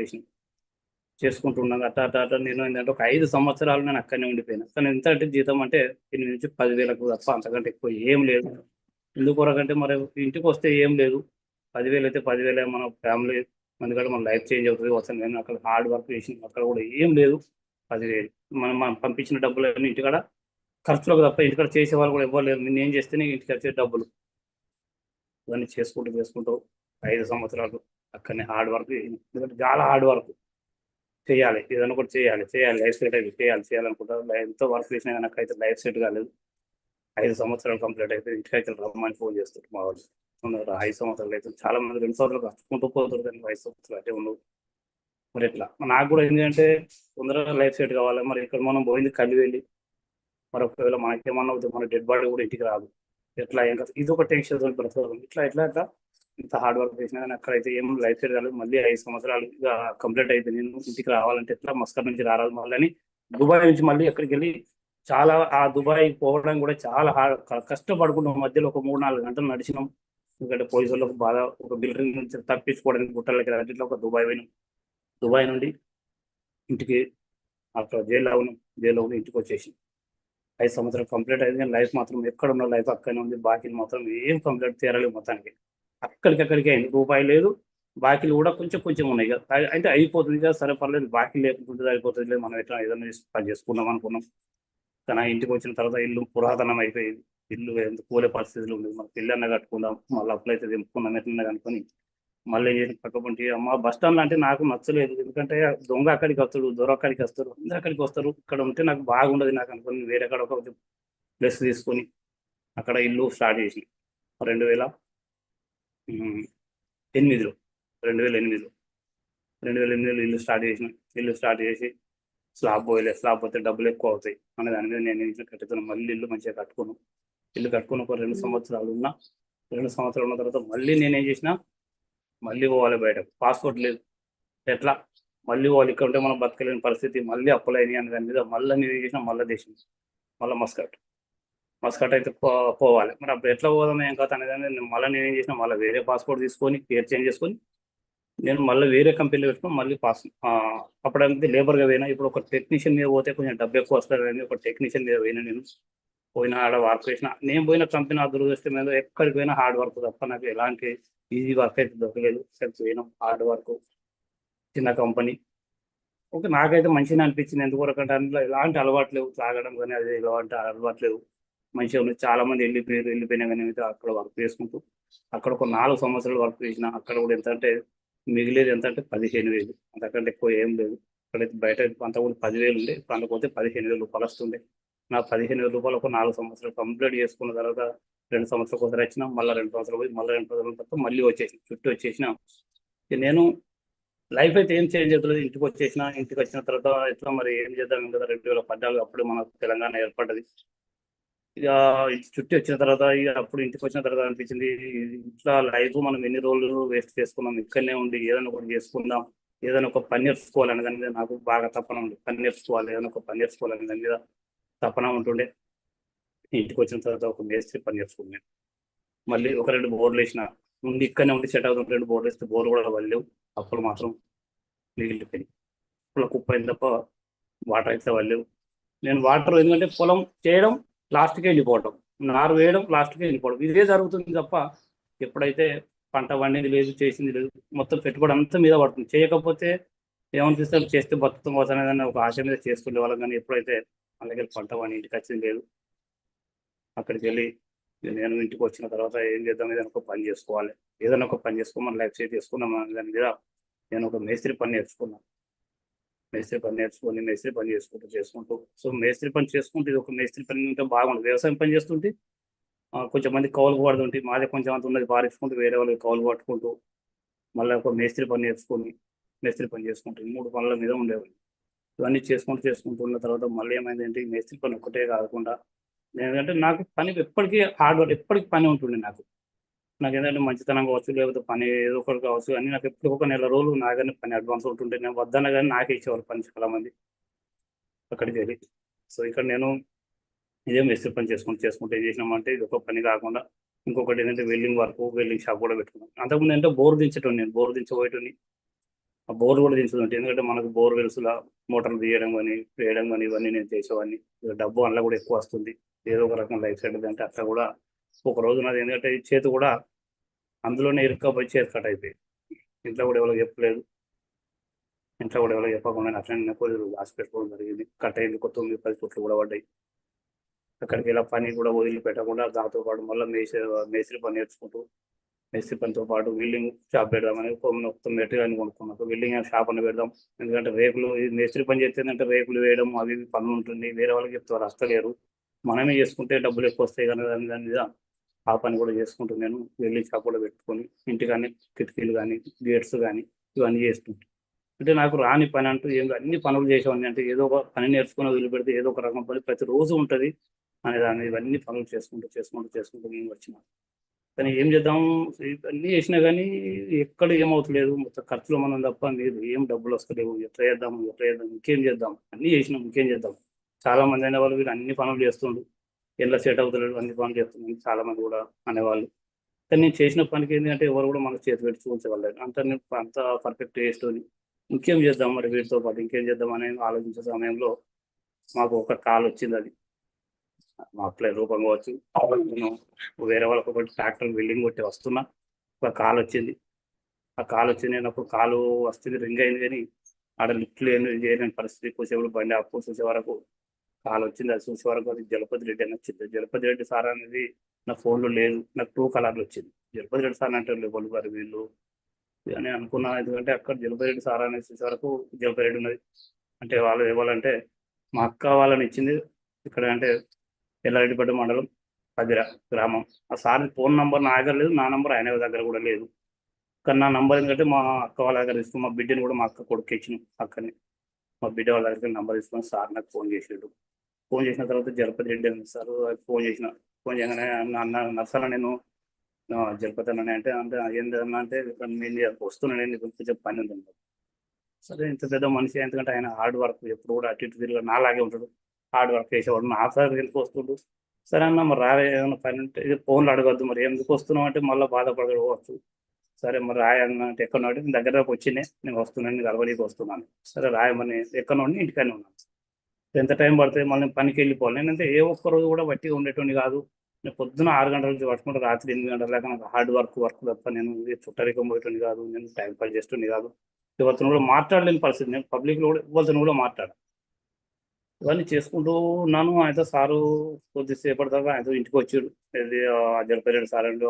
చేసుకుంటున్నాను. అట్లా నేను ఏంటంటే ఒక 5 సంవత్సరాలు నేను అక్కడనే ఉండిపోయాను. కానీ ఎంత అంటే జీతం అంటే 8 నుంచి 10,000 తప్ప అంతకంటే ఎక్కువ ఏం లేదు. ఎందుకొరకంటే మరి ఇంటికి వస్తే ఏం లేదు. 10,000 అయితే 10,000 మన ఫ్యామిలీ, ఎందుకంటే మన లైఫ్ చేంజ్ అవుతుంది వస్తాను. నేను అక్కడ హార్డ్ వర్క్ చేసి అక్కడ కూడా ఏం లేదు. 10,000 మనం పంపించిన డబ్బులన్నీ ఇంటికాడ ఖర్చులకు తప్ప ఇంటికాడ చేసే వాళ్ళు కూడా ఎవ్వరు లేరు. నేను చేస్తేనే ఇంటికి వచ్చే డబ్బులు. ఇవన్నీ చేసుకుంటూ 5 సంవత్సరాలు అక్కడనే హార్డ్ వర్క్. ఎందుకంటే చాలా హార్డ్ వర్క్ చేయాలి, ఏదైనా కూడా చేయాలి, లైఫ్ సెట్ అయితే చేయాలనుకుంటా. ఎంతో వర్క్ చేసినా కానీ నాకైతే లైఫ్ సెట్ కాలేదు. 5 సంవత్సరాలు కంప్లీట్ అయితే ఇంటికైతే రమ్మని ఫోన్ చేస్తారు మా వాళ్ళు. 5 సంవత్సరాలు అయితే చాలా మంది 2 సంవత్సరాలు కట్టుకుంటూ పోతారు, కానీ 5 సంవత్సరాలు అంటే ఉండవు. మరి ఎట్లా నాకు కూడా ఏంటంటే తొందరగా లైఫ్ సెట్ కావాలి. మరి ఇక్కడ మనం పోయింది వెళ్ళి మరి ఒకవేళ మనకేమన్నా అవుతుంది, మన డెడ్ బాడీ కూడా ఇంటికి రాదు. ఎట్లా ఏం కదా, ఇది ఒక టెన్షన్ బ్రతకడం. ఇట్లా ఇంత హార్డ్ వర్క్ చేసినా కానీ అక్కడైతే ఏం లైఫ్ సెట్ కాలేదు. మళ్ళీ 5 సంవత్సరాలు ఇక కంప్లీట్ అయిపోయింది. నేను ఇంటికి రావాలంటే ఎట్లా మస్కట్ నుంచి రావాలి మళ్ళీ దుబాయ్ నుంచి మళ్ళీ ఎక్కడికి వెళ్ళి చాలా ఆ దుబాయ్ పోవడం కూడా చాలా కష్టపడుకుంటాం. మధ్యలో ఒక 3-4 గంటలు నడిచినాం. ఎందుకంటే పోలీసు వాళ్ళకు బాగా ఒక బిల్డింగ్ నుంచి తప్పించుకోవడానికి గుట్టలకి అట్లా ఒక దుబాయ్ పోయినాం. దుబాయ్ నుండి ఇంటికి అక్కడ జైల్లో ఉండి ఇంటికి వచ్చేసి 5 సంవత్సరాలు కంప్లీట్ అయింది. కానీ లైఫ్ మాత్రం ఎక్కడ ఉన్న లైఫ్ అక్కడనే ఉంది. బాకీలు మాత్రం ఏం కంప్లీట్ తీరలేదు మొత్తానికి. అక్కడికక్కడికి అయింది. రూపాయి లేదు, బాకీలు కూడా కొంచెం ఉన్నాయి కదా. అంటే అయిపోతుంది కదా, సరే పర్లేదు, బాకీ లేకుంటే అయిపోతుంది లేదు, మనం ఎట్లా ఏదైనా పని చేసుకుందాం అనుకున్నాం. కానీ ఇంటికి వచ్చిన తర్వాత ఇల్లు పురాతనం అయిపోయింది. ఇల్లు ఎంత కూలే పరిస్థితులు ఉంది. మన పిల్లి అన్న కట్టుకుందాం, మళ్ళీ అప్పులైతే దింపుకుందాం ఎట్లన్నా కనుకొని మళ్ళీ పక్కపంటి అమ్మ బస్ స్టాండ్లో అంటే నాకు నచ్చలేదు. ఎందుకంటే దొంగ అక్కడికి వస్తాడు, దొర అక్కడికి వస్తారు, అందరు అక్కడికి వస్తారు. ఇక్కడ ఉంటే నాకు బాగుండదు నాకు అనుకుని వేరే కాడ ఒక ప్లేస్ తీసుకొని అక్కడ ఇల్లు స్టార్ట్ చేసి 2008లో 2008లో ఇల్లు స్టార్ట్ చేసి స్లాబ్ పోతే డబ్బులు ఎక్కువ అవుతాయి అనే దాని మీద నేను ఇంట్లో కట్టుతున్నాను. మళ్ళీ ఇల్లు మంచిగా ఇల్లు కట్టుకుని ఒక 2 సంవత్సరాలు ఉన్నా. 2 సంవత్సరాలు ఉన్న తర్వాత మళ్ళీ నేనేం చేసిన, మళ్ళీ పోవాలి బయటకు. పాస్పోర్ట్ లేదు, ఎట్లా మళ్ళీ పోవాలి. ఇక్కడ ఉంటే మనం బతకలేని పరిస్థితి. మళ్ళీ అప్పులు అయినాయి అని దాని మీద మళ్ళీ నేను ఏం చేసిన, మళ్ళీ దేశం మళ్ళీ మస్కట్ అయితే పోవాలి. మరి అప్పుడు ఎట్లా పోదాం ఏం కాదు అనేది మళ్ళీ నేనేం చేసిన, మళ్ళీ వేరే పాస్పోర్ట్ తీసుకొని పేరు చేంజ్ చేసుకొని నేను మళ్ళీ వేరే కంపెనీలో పెట్టుకుని మళ్ళీ అప్పుడంటే లేబర్గా పోయినా. ఇప్పుడు ఒక టెక్నీషియన్ మీద పోతే కొంచెం డబ్బు ఎక్కువ వస్తుంది కానీ ఒక టెక్నీషియన్ మీద పోయినా. నేను ఆడ వర్క్ చేసిన. నేను పోయిన కంపెనీ అదృష్టం మీద ఎక్కడికి పోయినా హార్డ్ వర్క్ తప్ప నాకు ఎలాంటి ఈజీ వర్క్ అయితే దొరకలేదు. పోయినాం హార్డ్ వర్క్, చిన్న కంపెనీ. ఓకే, నాకైతే మంచిగా అనిపించింది. ఎందుకంటే అందులో ఎలాంటి అలవాటు లేవు, తాగడం కానీ అది ఎలాంటి అలవాటు లేవు, మంచిగా ఉంది. చాలా మంది వెళ్ళిపోయినా కానీ అక్కడ వర్క్ చేసుకుంటూ అక్కడ ఒక 4 సంవత్సరాలు వర్క్ చేసిన. అక్కడ కూడా ఎంత అంటే మిగిలేదు ఎంత అంటే 15,000, అంతకంటే ఎక్కువ ఏం లేదు. అక్కడైతే బయట అంత కూడా 10,000 ఉండే, అందుకోతే 15,000 రూపాయలు వస్తుండే. నా 15,000 రూపాయలు ఒక 4 సంవత్సరాలు కంప్లీట్ చేసుకున్న తర్వాత 2 సంవత్సరాల కోసం వచ్చిన. మళ్ళీ 2 సంవత్సరాలు పోయి మళ్ళీ 2 సంవత్సరాల తర్వాత మళ్ళీ చుట్టూ వచ్చేసిన. నేను లైఫ్ అయితే ఏం చేంజ్ అవుతుంది. ఇంటికి వచ్చిన తర్వాత ఎట్లా మరి ఏం చేద్దాం కదా. 2014 అప్పుడు మనకు తెలంగాణ ఏర్పడ్డది. ఇక చుట్టూ వచ్చిన తర్వాత అప్పుడు ఇంటికి వచ్చిన తర్వాత అనిపించింది, ఇట్లా లైఫ్ మనం ఎన్ని రోజులు వేస్ట్ చేసుకున్నాం, ఇక్కడనే ఉండి ఏదైనా ఒకటి చేసుకుందాం, ఏదైనా ఒక పని నేర్చుకోవాలని దాని మీద నాకు బాగా తపన ఉంది. పని నేర్చుకోవాలి, ఏదైనా ఒక పని నేర్చుకోవాలని దాని మీద తపన ఉంటుండే. ఇంటికి వచ్చిన తర్వాత ఒక మేస్త్రి పని నేర్చుకున్నాను. మళ్ళీ ఒక 2 బోర్లు వేసిన. ఇక్కడనే ఉండి సెట్ అవుతుంది. 2 బోర్లు వేస్తే బోర్లు కూడా వెళ్ళలేవు. అప్పులు మాత్రం మిగిలిపోయి అప్పుల కుప్ప అయిన తప్ప వాటర్ అయితే వెళ్ళలేవు. నేను వాటర్ ఎందుకంటే పొలం చేయడం లాస్ట్కి వెళ్ళిపోవటం, నారు వేయడం లాస్ట్కి వెళ్ళిపోవడం, ఇదే జరుగుతుంది తప్ప ఎప్పుడైతే పంట వండింది లేదు, చేసింది లేదు, మొత్తం పెట్టుబడి అంతా మీద పడుతుంది. చేయకపోతే ఏమనిపిస్తే చేస్తే బతుకుతాం కోసం ఏదైనా ఒక ఆశ మీద చేసుకునే వాళ్ళం. కానీ ఎప్పుడైతే అలాగే పంట వండి ఇంటికి వచ్చింది లేదు. అక్కడికి వెళ్ళి నేను ఇంటికి వచ్చిన తర్వాత ఏం చేద్దాం, ఏదైనా ఒక పని చేసుకోవాలి, ఏదైనా ఒక పని చేసుకోమని లైఫ్ సెట్ చేసుకున్నాం దాని మీద నేను ఒక మేస్త్రి పని నేర్చుకున్నాను. మేస్త్రి పని చేసుకుంటూ సో మేస్త్రి పని చేసుకుంటూ ఇది ఒక మేస్త్రి పని ఉంటే బాగుంటుంది. వ్యవసాయం పని చేస్తుంటే కొంచెం మంది కౌలు పడుతుంటే మాదే కొంచెం అంత ఉన్నది పారించుకుంటూ వేరే వాళ్ళకి కౌలు పట్టుకుంటూ మళ్ళీ ఒక మేస్త్రి పని చేసుకుంటూ 3 పనుల మీద ఉండేవాళ్ళు. ఇవన్నీ చేసుకుంటూ ఉన్న తర్వాత మళ్ళీ ఏమైందంటే ఈ మేస్త్రి పని ఒక్కటే కాకుండా ఎందుకంటే నాకు పని ఎప్పటికీ హార్డ్ వర్క్, ఎప్పటికీ పని ఉంటుండే. నాకు ఏంటంటే మంచితనం కావచ్చు, లేకపోతే పని ఏదో ఒకటి కావచ్చు, అన్నీ నాకు ఎప్పుడు ఒక నెల రోజులు నాగానే పని అడ్వాన్స్ ఉంటుంటే నేను వద్దన్న కానీ నాకే ఇచ్చేవాళ్ళు పని చాలా మంది అక్కడికి వెళ్ళి. సో ఇక్కడ నేను ఇదే మేస్త్రి పని చేసుకుంటూ ఏం చేసినామంటే ఇది ఒక పని కాకుండా ఇంకొకటి ఏంటంటే వెల్డింగ్ షాప్ కూడా పెట్టుకున్నాను. అంతకుముందు అంటే బోర్ దించబోయేటోని. ఆ బోర్ కూడా దించుతుంటే ఎందుకంటే మనకు బోర్ వెల్స్లా మోటార్లు వేయడం కానీ ఇవన్నీ నేను చేసేవాడిని. డబ్బు అందులో కూడా ఎక్కువ వస్తుంది, ఏదో ఒక రకం లైఫ్ సెట్ అంటే అట్లా కూడా ఒక రోజు నాది ఎందుకంటే చేతి కూడా అందులోనే ఇరుక్కపోయి చేతి కట్ అయిపోయింది. ఇంట్లో కూడా ఎవరికి చెప్పకుండా అట్లనే కొద్ది రాసి పెట్టుకోవడం జరిగింది. కట్ అయింది, 9-10 ఫుట్లు కూడా పడ్డాయి. అక్కడికి ఇలా పని కూడా వదిలిపెట్టకుండా దాంతో పాటు మళ్ళీ మేస్త్రి పని నేర్చుకుంటూ మేస్త్రి పనితో పాటు వెల్డింగ్ షాప్ పెడదామని మొత్తం మెటీరియల్ కొనుక్కున్నాం. వెల్డింగ్ షాప్ అని పెడదాం, ఎందుకంటే రేకులు మేస్త్రి పని చేస్తుందంటే రేకులు వేయడం అవి పనులు ఉంటుంది. వేరే వాళ్ళకి చెప్తారు వస్తలేరు, మనమే చేసుకుంటే డబ్బులు ఎక్కువ వస్తాయి కానీ దాని మీద ఆ పని కూడా చేసుకుంటూ నేను వెల్డింగ్ షాప్ కూడా పెట్టుకొని ఇంటికాన్ని కిటికీలు కానీ గేట్స్ కానీ ఇవన్నీ చేస్తుంటాను. అంటే నాకు రాని పని అంటూ అన్ని పనులు చేసేవాడిని. అంటే ఏదో ఒక పని నేర్చుకుని వదిలిపెడితే ఏదో ఒక రకం పని ప్రతిరోజు ఉంటుంది అనే దాన్ని ఇవన్నీ పనులు చేసుకుంటూ నేను వచ్చిన కానీ ఏం చేద్దాం, అన్నీ చేసినా కానీ ఎక్కడ ఏమవుతలేదు, మొత్తం ఖర్చులు మనం తప్ప మీరు ఏం డబ్బులు వస్తలేవు, ఎట్లా చేద్దాం ఇంకేం చేద్దాం, అన్నీ చేసినాం ఇంకేం చేద్దాం. చాలా మంది అనేవాళ్ళు వీళ్ళు అన్ని పనులు చేస్తుండ్రు, ఎలా సెట్ అవుతలేడు, అన్ని పనులు చేస్తున్నాం చాలా మంది కూడా అనేవాళ్ళు. కానీ నేను చేసిన పనికి ఏంటంటే ఎవరు కూడా మనకు చేతి పెట్టి చూపించగలరు, అంత పర్ఫెక్ట్ చేస్తుంది. ఇంకేం చేద్దాం మరి వీటితో పాటు ఇంకేం చేద్దాం అని ఆలోచించే సమయంలో మాకు ఒక కాల్ వచ్చింది. అది మా అప్లై రూపం కావచ్చు, నేను వేరే వాళ్ళకి ఒకటి ట్రాక్టర్ బిల్డింగ్ కొట్టి వస్తున్నా, ఒక కాల్ వచ్చింది. ఆ కాల్ వచ్చింది, నేను అప్పుడు కాలు వస్తుంది రింగ్ అయింది, కానీ ఆడ లిఫ్ట్లు ఏమి చేయలేని పరిస్థితి. కూసేపుడు బండి అప్పు చూసే వరకు కాల్ వచ్చింది. అది చూసే వరకు అది జలపతి రెడ్డి అని వచ్చింది. జలపతి రెడ్డి సార్ అనేది నా ఫోన్లో లేదు, నాకు 2 కలర్లు వచ్చింది. జలపతి రెడ్డి సార్ అంటే వాళ్ళు గారు వీళ్ళు అని అనుకున్నా. ఎందుకంటే అక్కడ జలపతి రెడ్డి సార్ అనేది చూసే వరకు జలపతి రెడ్డి ఉన్నది. అంటే వాళ్ళు ఇవ్వాలంటే మా అక్క వాళ్ళని ఇచ్చింది ఇక్కడ, అంటే ఎల్లారెడ్డిపేట మండలం పదిర గ్రామం. ఆ సార్ ఫోన్ నంబర్ నా దగ్గర లేదు, నా నంబర్ ఆయన దగ్గర కూడా లేదు. కానీ నా నంబర్ ఎందుకంటే మా అక్క వాళ్ళ దగ్గర తీసుకుని, మా బిడ్డని కూడా మా అక్క కొడుకు ఇచ్చిన అక్కని, మా బిడ్డ వాళ్ళ దగ్గర నంబర్ తీసుకొని సార్ నాకు ఫోన్ చేసాడు. ఫోన్ చేసిన తర్వాత జలపతి రెడ్డి అని సార్ ఫోన్ చేయగానే అన్న నర్సాల నేను జలపతి అన్న అంటే ఏంటన్నా అంటే నేను వస్తున్నాను, నేను కొంచెం పని ఉంది. సరే ఇంత పెద్ద మనిషి, ఎందుకంటే ఆయన హార్డ్ వర్క్ ఎప్పుడు కూడా అటు ఇటు తిరిగి నాలాగే ఉంటాడు, హార్డ్ వర్క్ చేసేవాడు. నా సార్ వెళ్ళి వస్తుండు. సరే అన్న మరి రావే, ఏమైనా పని ఉంటే ఇది ఫోన్లో అడగద్దు, మరి ఎందుకు వస్తున్నావు అంటే మళ్ళీ బాధపడవచ్చు. సరే మరి రాయన్న అంటే ఎక్కడ నేను దగ్గరకు వచ్చినే, నేను వస్తున్నాను, నేను గడవడానికి వస్తున్నాను. సరే రాయమని ఎక్కడ ఉండి ఇంటికనే ఉన్నాను. ఎంత టైం పడుతుంది, మళ్ళీ పనికి వెళ్ళిపోవాలి. నేనంటే ఏ ఒక్కరోజు కూడా వట్టిగా ఉండేటువంటి కాదు. నేను పొద్దున 6 గంటల నుంచి పట్టుకుంటే రాత్రి 8 గంటల దాకా నాకు హార్డ్ వర్క్ తప్ప నేను చుట్టరికం పోయేటువంటి కాదు, నేను టైం పాస్ చేస్తుంది కాదు. ఎవరితో కూడా మాట్లాడలేని పరిస్థితి, నేను పబ్లిక్లో కూడా ఎవరితో కూడా మాట్లాడాను. ఇవన్నీ చేసుకుంటూ ఉన్నాను. ఆయనతో సారు కొద్దిసేపటి దాకా ఆయనతో ఇంటికి వచ్చాడు. ఇది జలపతి రెడ్డి సార్ అంటూ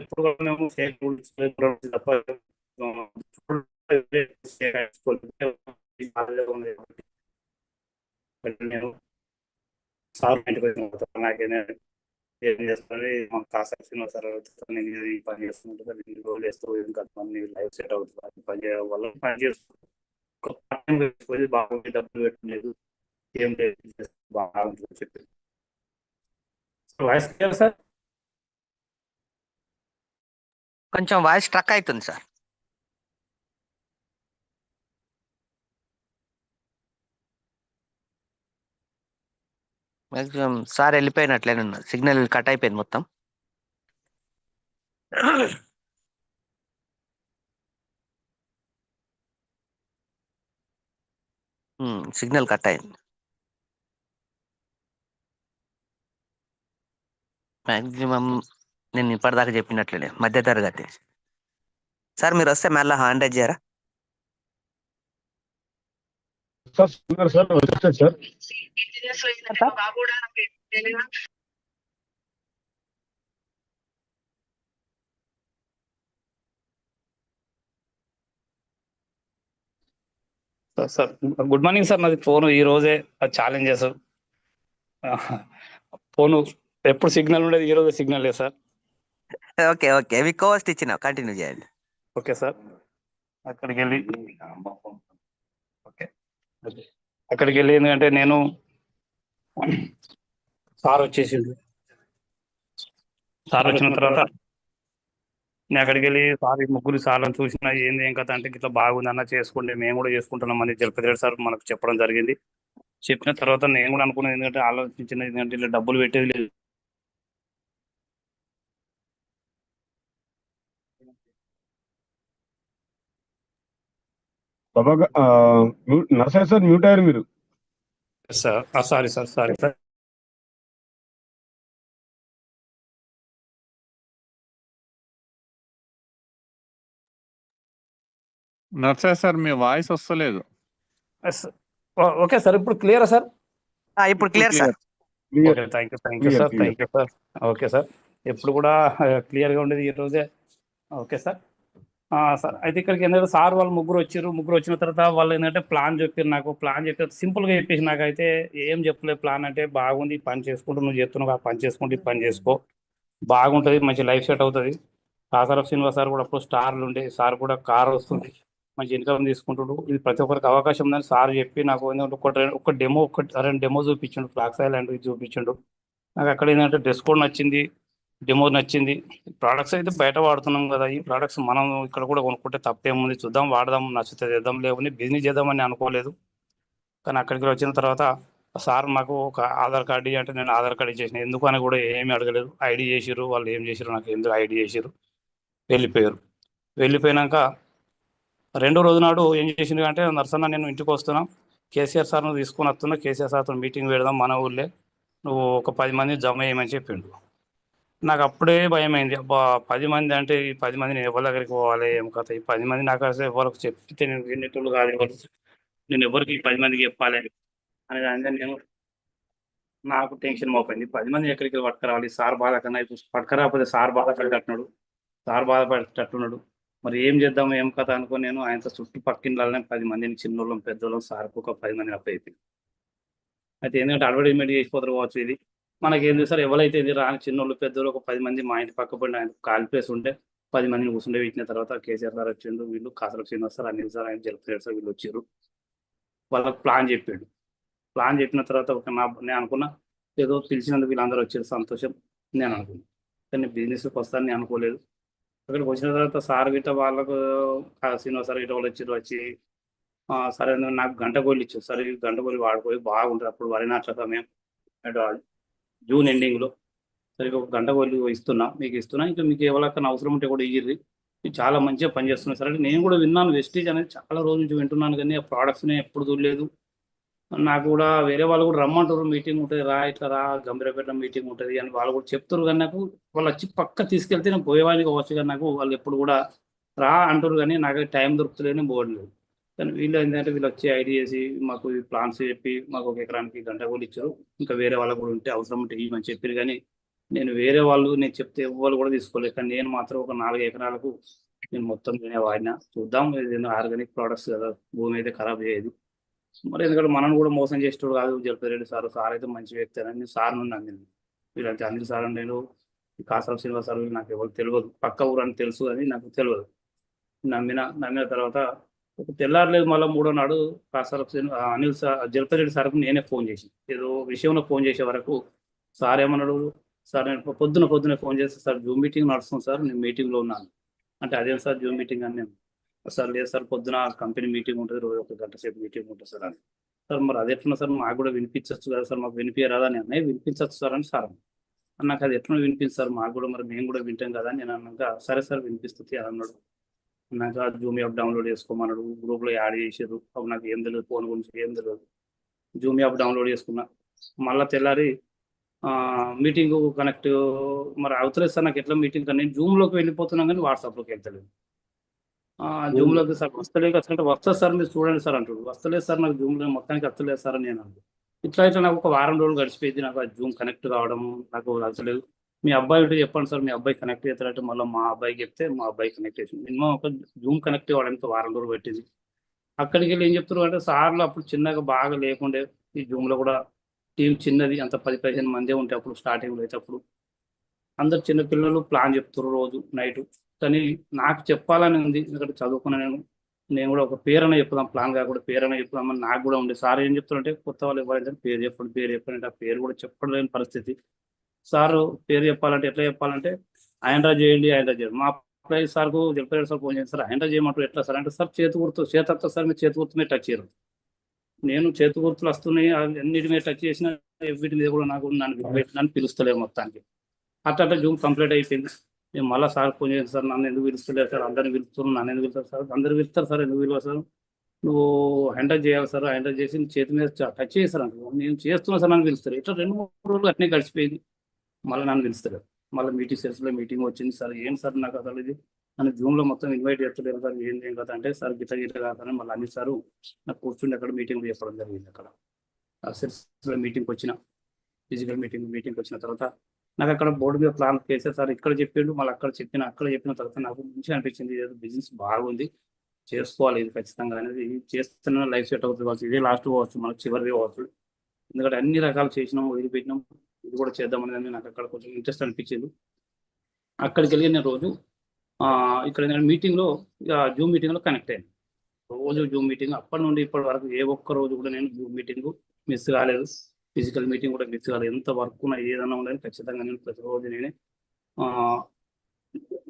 ఇప్పుడు మేము తప్ప నేను సార్ ఇంటికి వచ్చిన నాకేనే ఏం చేస్తాను, మన కాసారి శ్రీనివాస నేను ఈ పని చేస్తుంటాను, నేను రోజులు వేస్తూ ఇంకా మంది లైఫ్ సెట్ అవుతుంది, పని చేయడం వల్ల పని చేస్తుంది బాగుంది, డబ్బులు పెట్టలేదు, ఏం లేదు బాగుంటుంది చెప్పి. Voice clear sir? కొంచెం వాయిస్ స్ట్రక్ అవుతుంది సార్. మ్యాక్సిమం సార్ వెళ్ళిపోయినట్లేనున్నది, సిగ్నల్ కట్ అయిపోయింది మొత్తం. సిగ్నల్ కట్ అయింది. మ్యాక్సిమం నేను ఇప్పటిదాకా చెప్పినట్లే మధ్య తరగతి. సార్ మీరు వస్తే మళ్ళీ హ్యాండ్ చేయరా? Sir good morning sir. నాది ఫోన్ ఈ రోజే ఛాలెంజెస్, ఫోను ఎప్పుడు సిగ్నల్ ఉండేది, ఈ రోజే సిగ్నల్ లేదు సార్. ఓకే ఓకే, మీ కోస్ట్ ఇచ్చిన కంటిన్యూ చేయండి. Okay sir. అక్కడికి వెళ్ళి ఎందుకంటే నేను సార్ వచ్చేసిండు. సార్ వచ్చిన తర్వాత నేను అక్కడికి వెళ్ళి సార్ ముగ్గురు సార్లను చూసిన ఏంది ఏం కథ అంటే ఇట్లా బాగుంది అన్న చేసుకోండి, మేము కూడా చేసుకుంటున్నాం అని జలపతి రెడ్డి సార్ మనకు చెప్పడం జరిగింది. చెప్పిన తర్వాత నేను కూడా అనుకున్నాను, ఎందుకంటే ఆలోచించిన ఎందుకంటే ఇలా డబ్బులు పెట్టేది లేదు. నర్సరీ సార్ మ్యూట్ అయ్యారు మీరు. Sir sorry sir. Nursery sir మీ వాయిస్ వస్తలేదు. ఓకే సార్, ఇప్పుడు క్లియరా సార్? ఇప్పుడు clear sir. Okay, thank you sir. Okay sir, ఎప్పుడు కూడా క్లియర్గా ఉండేది ఈ రోజే. Okay sir. సార్ అయితే ఇక్కడికి ఏంటంటే సార్ వాళ్ళు ముగ్గురు వచ్చిన తర్వాత వాళ్ళు ఏంటంటే ప్లాన్ చెప్పారు. నాకు ప్లాన్ చెప్పారు, సింపుల్గా చెప్పేసి నాకైతే ఏం చెప్పలేదు. ప్లాన్ అంటే బాగుంది, పని చేసుకుంటూ నువ్వు చెప్తున్నావు, ఆ పని చేసుకుంటూ ఈ పని చేసుకో, బాగుంటుంది, మంచి లైఫ్ సెట్ అవుతుంది. కాసారపు శ్రీనివాస్ సార్ కూడా అప్పుడు స్టార్లు ఉండే, సార్ కూడా కార్ వస్తుంది, మంచి ఇన్కమ్ తీసుకుంటాడు. ఇది ప్రతి ఒక్కరికి అవకాశం ఉందని సార్ చెప్పి నాకు ఏంటంటే ఒక డెమో రెండు డెమో చూపించిండు, ఫ్లాక్స్ ఐలాండ్ చూపించిండు. నాకు అక్కడ ఏంటంటే డ్రెస్ కోడ్ నచ్చింది, డెమో నచ్చింది. ప్రోడక్ట్స్ అయితే బయట వాడుతున్నాం కదా, ఈ ప్రోడక్ట్స్ మనం ఇక్కడ కూడా కొనుక్కుంటే తప్పేముంది, చూద్దాం వాడదాం, నచ్చితే చేద్దాం, లేకపోతే బిజినెస్ చేద్దామని అనుకోలేదు. కానీ అక్కడికి వచ్చిన తర్వాత సార్ మాకు ఒక ఆధార్ కార్డు ఇయ్యి అంటే నేను ఆధార్ కార్డు ఇచ్చేసిన. ఎందుకు అని కూడా ఏమీ అడగలేదు. ఐడి చేసిర్రు, వాళ్ళు ఏం చేసిర్రు నాకు ఎందుకు ఐడి చేసిర్రు, వెళ్ళిపోయారు. వెళ్ళిపోయినాక రెండో రోజు నాడు ఏం చేసిండు అంటే, నర్సన్న నేను ఇంటికి వస్తున్నా, కేసీఆర్ సార్ను తీసుకొని వస్తున్నా, కేసీఆర్ సార్తో మీటింగ్ పెడదాం మన ఊళ్ళే, నువ్వు ఒక 10 మంది జమ చేయమని చెప్పిండు. నాకు అప్పుడే భయం అయింది. అబ్బా 10 మంది అంటే ఈ 10 మంది నేను ఎవరి దగ్గరికి పోవాలి, ఏం కథ, ఈ 10 మంది నాకు అసలు ఎవరికి చెప్తే నేను వినేటోళ్ళు కాదు, ఎవరు నేను ఎవరికి 10 మందికి చెప్పాలి అనేది అంటే నాకు టెన్షన్ మోపైంది. 10 మంది ఎక్కడికి పట్టుకురావాలి, సార్ బాధ కన్నా పట్టుకురాకపోతే సార్ బాధపడేటట్టున్నాడు, సార్ బాధపడేటట్టున్నాడు. మరి ఏం చేద్దాం ఏం కథ అనుకుని నేను ఆయనతో చుట్టుపక్కలనే 10 మందిని, చిన్నోళ్ళం పెద్దోళ్ళం, సార్కు ఒక 10 మందిని అప్పయిపోయింది. అయితే ఎందుకంటే అడ్వర్టైజ్మెంట్ చేసిపోతారు కావచ్చు, ఇది మనకి ఏం చేస్తారు, ఎవరైతే ఇది రాని చిన్నోళ్ళు పెద్దోళ్ళు ఒక 10 మంది మా ఇంటి పక్క పడిన ఆయన ఖాళీ ప్లేస్ ఉంటే 10 మందిని కూర్చుండే పెట్టిన తర్వాత కేసీఆర్ సార్ వచ్చిండు, వీళ్ళు కాసర శ్రీనివాస్ సార్, అనిల్ సార్, ఆయన జలపతి సార్, వీళ్ళు వచ్చారు. వాళ్ళకి ప్లాన్ చెప్పాడు. ప్లాన్ చెప్పిన తర్వాత నేను అనుకున్నా ఏదో తెలిసినందుకు వీళ్ళందరూ వచ్చారు, సంతోషం నేను అనుకున్నాను. కానీ బిజినెస్కి వస్తాను నేను అనుకోలేదు. అక్కడికి వచ్చిన తర్వాత సార్ గిట్ట వాళ్ళకు శ్రీనివాస్ సార్ గిట్ట వాళ్ళు వచ్చి సరే నాకు గంట గోళ్ళు ఇచ్చారు. సరే గంట గోళ్ళు వాడుకోయి బాగుంటుంది, అప్పుడు వరి నాట్ల సమయం జూన్ ఎండింగ్లో. సరిగ్గా ఒక గంట గోళ్ళు ఇస్తున్నా, మీకు ఇస్తున్నా, ఇంకా మీకు ఎవరికైనా అవసరం ఉంటే కూడా ఇయ్యి, చాలా మంచిగా పనిచేస్తున్నాయి సార్ అంటే. నేను కూడా విన్నాను, వెస్టీజ్ అనేది చాలా రోజుల నుంచి వింటున్నాను, కానీ ఆ ప్రోడక్ట్స్ని ఎప్పుడు చూడలేదు. నాకు కూడా వేరే వాళ్ళు కూడా రమ్మంటారు, మీటింగ్ ఉంటుంది రా, ఇట్లా రా, గంభీరపేట మీటింగ్ ఉంటుంది అని వాళ్ళు కూడా చెప్తారు. కానీ నాకు వాళ్ళు వచ్చి పక్క తీసుకెళ్తే నేను పోయేవాడికి కావచ్చు, కానీ నాకు వాళ్ళు ఎప్పుడు కూడా రా అంటారు, కానీ నాకు టైం దొరుకుతలేని పోవట్లేదు. కానీ వీళ్ళు ఏంటంటే వీళ్ళు వచ్చి ఐడి చేసి మాకు ఈ ప్లాన్స్ చెప్పి మాకు ఒక ఎకరానికి గంట కూడా ఇచ్చారు. ఇంకా వేరే వాళ్ళకు కూడా ఉంటే అవసరం ఉంటే ఇవ్వమని చెప్పారు. కానీ నేను వేరే వాళ్ళు నేను చెప్తే వాళ్ళు కూడా తీసుకోలేదు. కానీ నేను మాత్రం ఒక 4 ఎకరాలకు నేను మొత్తం నేనే వాడినా. చూద్దాం, ఇది ఆర్గానిక్ ప్రోడక్ట్స్ కదా, భూమి అయితే ఖరాబ్ చేయదు మరి. ఎందుకంటే మనం కూడా మోసం చేసేటోడు కాదు జలపతిరెడ్డి సార్. సార్ అయితే మంచి వ్యక్తి అని నేను సార్ నుండి అందింది. వీళ్ళంటే అనిల్ సార్ అంటే నేను కాసర శ్రీనివాస్ సార్ నాకు ఎవరు తెలియదు, పక్క ఊరు అని తెలుసు అని నాకు తెలియదు. నమ్మిన తర్వాత ఒక తెల్లారలేదు, మళ్ళీ 3వ నాడు కాసర అనిల్ సార్ జలపతిరెడ్డి సార్కు నేనే ఫోన్ చేసి ఏదో విషయంలో ఫోన్ చేసే వరకు సార్ ఏమన్నాడు, సార్ నేను పొద్దున ఫోన్ చేస్తే సార్ జూమ్ మీటింగ్ నడుస్తుంది సార్, నేను మీటింగ్లో ఉన్నాను అంటే. అదేం సార్ జూమ్ మీటింగ్ అని నేను, సార్ లేదు సార్ పొద్దున కంపెనీ మీటింగ్ ఉంటుంది, రోజు 1 గంట సేపు మీటింగ్ ఉంటుంది సార్ అని. సార్ మరి అది ఎట్లా సార్, మాకు కూడా వినిపించవచ్చు కదా సార్, మాకు వినిపించరాదా అని అన్నయ్య, వినిపించవచ్చు సార్ అని సార్ నాకు అది ఎట్లా వినిపిస్తారు మాకు కూడా, మరి మేము కూడా వింటాం కదా అని నేను అన్నాక సరే సార్ వినిపిస్తుంది అని అన్నాడు. అన్నాక జూమ్ యాప్ డౌన్లోడ్ చేసుకోమన్నాడు, గ్రూప్లో యాడ్ చేసారు. అప్పుడు నాకు ఏం తెలియదు, ఫోన్ గురించి ఏం తెలియదు. జూమ్ యాప్ డౌన్లోడ్ చేసుకున్నా. మళ్ళీ తెల్లారి మీటింగ్ కనెక్ట్ మరి అవుతలేదు సార్ నాకు ఎట్లా మీటింగ్, కానీ నేను జూమ్లోకి వెళ్ళిపోతున్నాను కానీ వాట్సాప్లోకి వెళ్తలేదు. జూమ్లోకి సార్ వస్తలేదు అసలు, వస్తుంది సార్ మీరు చూడండి సార్ అంటాడు. వస్తలేదు సార్ నాకు జూమ్లో మొత్తానికి వస్తలేదు సార్ అని నేను అన్నాను. ఇట్లా నాకు ఒక వారం రోజులు గడిచిపోయింది, నాకు ఆ జూమ్ కనెక్ట్ కావడం నాకు అసలేదు. మీ అబ్బాయి ఉంటే చెప్పండి సార్, మీ అబ్బాయి కనెక్ట్ అవుతారంటే మళ్ళీ మా అబ్బాయికి చెప్తే మా అబ్బాయి కనెక్ట్ చేసింది. మినిమం ఒక జూమ్ కనెక్ట్ అవ్వడానికి వారం రోజులు పెట్టింది. అక్కడికి వెళ్ళి ఏం చెప్తున్నారు అంటే, సార్లు అప్పుడు చిన్నగా బాగా లేకుండే, ఈ జూమ్లో కూడా టీం చిన్నది, అంత 10-15 మందే ఉంటే అప్పుడు స్టార్టింగ్లో అయితే. అప్పుడు అందరు చిన్న పిల్లలు ప్లాన్ చెప్తారు రోజు నైట్. కానీ నాకు చెప్పాలని ఉంది, ఎందుకంటే చదువుకున్న నేను కూడా ఒక పేరనే చెప్తాం, ప్లాన్ కాకుండా పేరనే చెప్తామని నాకు కూడా ఉంది. సార్ ఏం చెప్తారంటే కొత్త వాళ్ళు ఎవరైతే పేరు చెప్పండి ఆ పేరు కూడా చెప్పలేని పరిస్థితి. సార్ పేరు చెప్పాలంటే ఎట్లా చెప్పాలంటే ఆయన చేయండి మా అప్లై సార్కు జలపతిరెడ్డి సార్ ఫోన్ చేయండి సార్, ఆయన చేయమంటారు ఎట్లా సార్ అంటే, సార్ చేతి గుర్తు సార్ మీరు చేతి గుర్తు మీద టచ్ చేయరు. నేను చేతి గుర్తులు వస్తున్నాయి అన్నిటి మీద టచ్ చేసిన వీటి మీద కూడా నాకు నన్ను పిలుస్తలేదు మొత్తానికి. అట్లా జూమ్ కంప్లీట్ అయిపోయింది. నేను మళ్ళీ సార్ ఫోన్ చేయండి సార్, నన్ను ఎందుకు పిలుస్తలేదు సార్, అందరిని పిలుస్తున్నాను, నన్ను ఎందుకు పిలుస్తారు సార్, అందరు పిలుస్తారు సార్, ఎందుకు పిలువ సార్, నువ్వు హ్యాండల్ చేయాలి సార్, హ్యాండల్ చేసి చేతి మీద టచ్ చేశారు అనుకో, నేను చేస్తున్నా సార్ నన్ను పిలుస్తారు. ఇట్లా 2-3 రోజులు అట్నే గడిచిపోయింది. మళ్ళీ నన్ను పిలుస్తారు. మళ్ళీ మీటింగ్ సెల్స్లో మీటింగ్ వచ్చింది. సార్ ఏం సార్ నాకు అసలు ఇది నన్ను జూమ్లో మొత్తం ఇన్వైట్ చేస్తలేరు సార్, ఏం కదా అంటే, సార్ గిట్ట కాదని మళ్ళీ అన్ని సారు నాకు కూర్చుండి అక్కడ మీటింగ్ చెప్పడం జరిగింది. అక్కడ సెల్స్లో మీటింగ్కి వచ్చిన, ఫిజికల్ మీటింగ్కి వచ్చిన తర్వాత నాకు అక్కడ బోర్డు మీద ప్లాన్ చేసే సార్ ఇక్కడ చెప్పిండు, మళ్ళీ అక్కడ చెప్పిన తర్వాత నాకు మంచిగా అనిపించింది, ఏదో బిజినెస్ బాగుంది, చేసుకోవాలి ఇది ఖచ్చితంగా అనేది. చేస్తున్న లైఫ్ సెట్ అవుతుంది కావచ్చు, ఇదే లాస్ట్ పోవచ్చు, మనకు చివరిది పోవచ్చు. ఎందుకంటే అన్ని రకాలు చేసినాం, వదిలిపెట్టినాం, ఇది కూడా చేద్దామనేది నాకు అక్కడ కొంచెం ఇంట్రెస్ట్ అనిపించింది. అక్కడికి వెళ్ళి నేను రోజు ఇక్కడ నేను మీటింగ్లో జూమ్ మీటింగ్లో కనెక్ట్ అయ్యాను. రోజు జూమ్ మీటింగ్ అప్పటి నుండి ఇప్పటి వరకు ఏ ఒక్క రోజు కూడా నేను జూమ్ మీటింగ్ మిస్ కాలేదు. ఫిజికల్ మీటింగ్ కూడా మిస్ కాలేదు. ఎంత వర్క్ ఉన్నా ఏదైనా ఉండని ఖచ్చితంగా నేను ప్రతిరోజు నేనే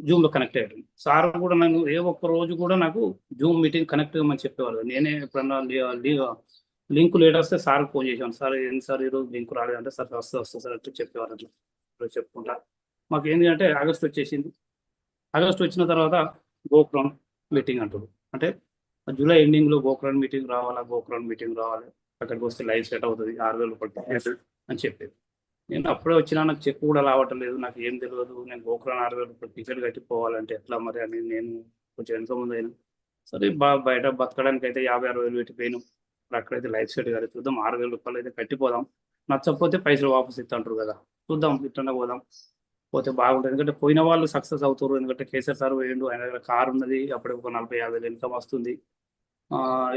జూమ్లో కనెక్ట్ అయ్యాడు. సార్ కూడా నన్ను ఏ ఒక్క రోజు కూడా నాకు జూమ్ మీటింగ్ కనెక్ట్ అవ్వమని చెప్పేవారు. నేనే ఎప్పుడన్నా లింక్ లేట్ వస్తే సార్ ఫోన్ చేసాను, సార్ ఏంటి సార్ ఈరోజు లింక్ రాలేదంటే సార్ వస్తుంది సార్ అంటే చెప్పేవారు. అట్లా చెప్పుకుంటా మాకు ఏంటి అంటే ఆగస్ట్ వచ్చేసింది. ఆగస్ట్ వచ్చిన తర్వాత గోక్రాన్ మీటింగ్ అంటారు. అంటే జూలై ఎండింగ్లో గోక్రాన్ మీటింగ్ రావాలి, అక్కడికి వస్తే లైవ్ సెట్ అవుతుంది, 6,000 రూపాయలు అని చెప్పేది. నేను అప్పుడే వచ్చినా, నాకు చెక్ కూడా రావటం లేదు, నాకు ఏం తెలియదు. నేను గోక్రాన్ 6,000 రూపాయలు టికెట్ కట్టిపోవాలంటే ఎట్లా మరి అని నేను కొంచెం ఎంతో ముందు అయినా సరే బయట బతకడానికి అయితే 50-60 వేలు పెట్టిపోయాను. అక్కడైతే లైఫ్ సెట్ కాదు, చూద్దాం 6,000 రూపాయలు అయితే కట్టిపోదాం, నచ్చకపోతే పైసలు వాపస్ ఇస్తుంటారు కదా, చూద్దాం ఇట్లా పోదాం, పోతే బాగుంటుంది. ఎందుకంటే పోయిన వాళ్ళు సక్సెస్ అవుతారు. ఎందుకంటే కేసీఆర్ సార్ వేయండు, ఆయన దగ్గర కార్ ఉన్నది, అప్పుడే ఒక 40-50 వేలు ఇన్కమ్ వస్తుంది.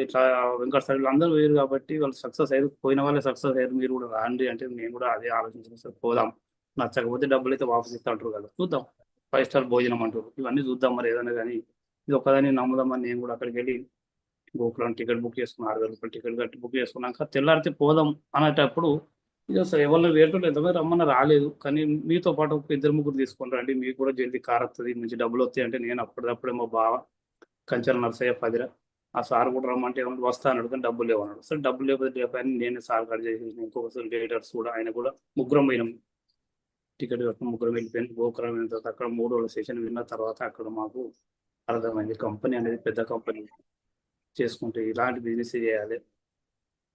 ఇట్లా వెంకట సార్ అందరూ వేరు కాబట్టి వాళ్ళు సక్సెస్ అయ్యారు. పోయిన వాళ్ళే సక్సెస్ అయ్యారు, మీరు కూడా రాండి అంటే నేను కూడా అదే ఆలోచించాను. సార్ పోదాం, నచ్చకపోతే డబ్బులు అయితే వాపస్ ఇస్తుంటారు కదా, చూద్దాం, 5 స్టార్ భోజనం అంటారు, ఇవన్నీ చూద్దాం మరి ఏదైనా కానీ. ఇది ఒకదాన్ని నమ్ముదామని నేను కూడా అక్కడికి వెళ్ళి గోకులం టికెట్ బుక్ చేసుకున్నాను. 6,000 రూపాయలు టికెట్ కట్టి బుక్ చేసుకున్నాక తెల్లారితే పోదాం అనేటప్పుడు ఇక ఎవరిని వేరుతో ఎంతమంది రమ్మన్నా రాలేదు. కానీ మీతో పాటు ఒక 2-3 తీసుకొని రండి, మీకు కూడా జల్దీ కార్ వస్తుంది, మంచి డబ్బులు వస్తాయి అంటే నేను అప్పటిదప్పుడే మా బావ కంచెల నర్సయ్య 10 ఆ సార్ కూడా రమ్మంటే ఏమన్నా వస్తా అన్నాడు, కానీ డబ్బులు లేవన్నాడు. సరే డబ్బులు లేకపోతే నేను సార్ కట్ చేసి ఇంకొకసారి లీడర్స్ కూడా ఆయన కూడా ముగ్గురం పోయినాం. టికెట్ కట్టుకుని ముగ్గురం వెళ్ళిపోయిన గోకులం అయిన తర్వాత అక్కడ 3 రోజుల సెషన్ విన్న తర్వాత అక్కడ మాకు అర్థమైంది కంపెనీ అనేది పెద్ద కంపెనీ, చేసుకుంటే ఇలాంటి బిజినెస్ చేయాలి,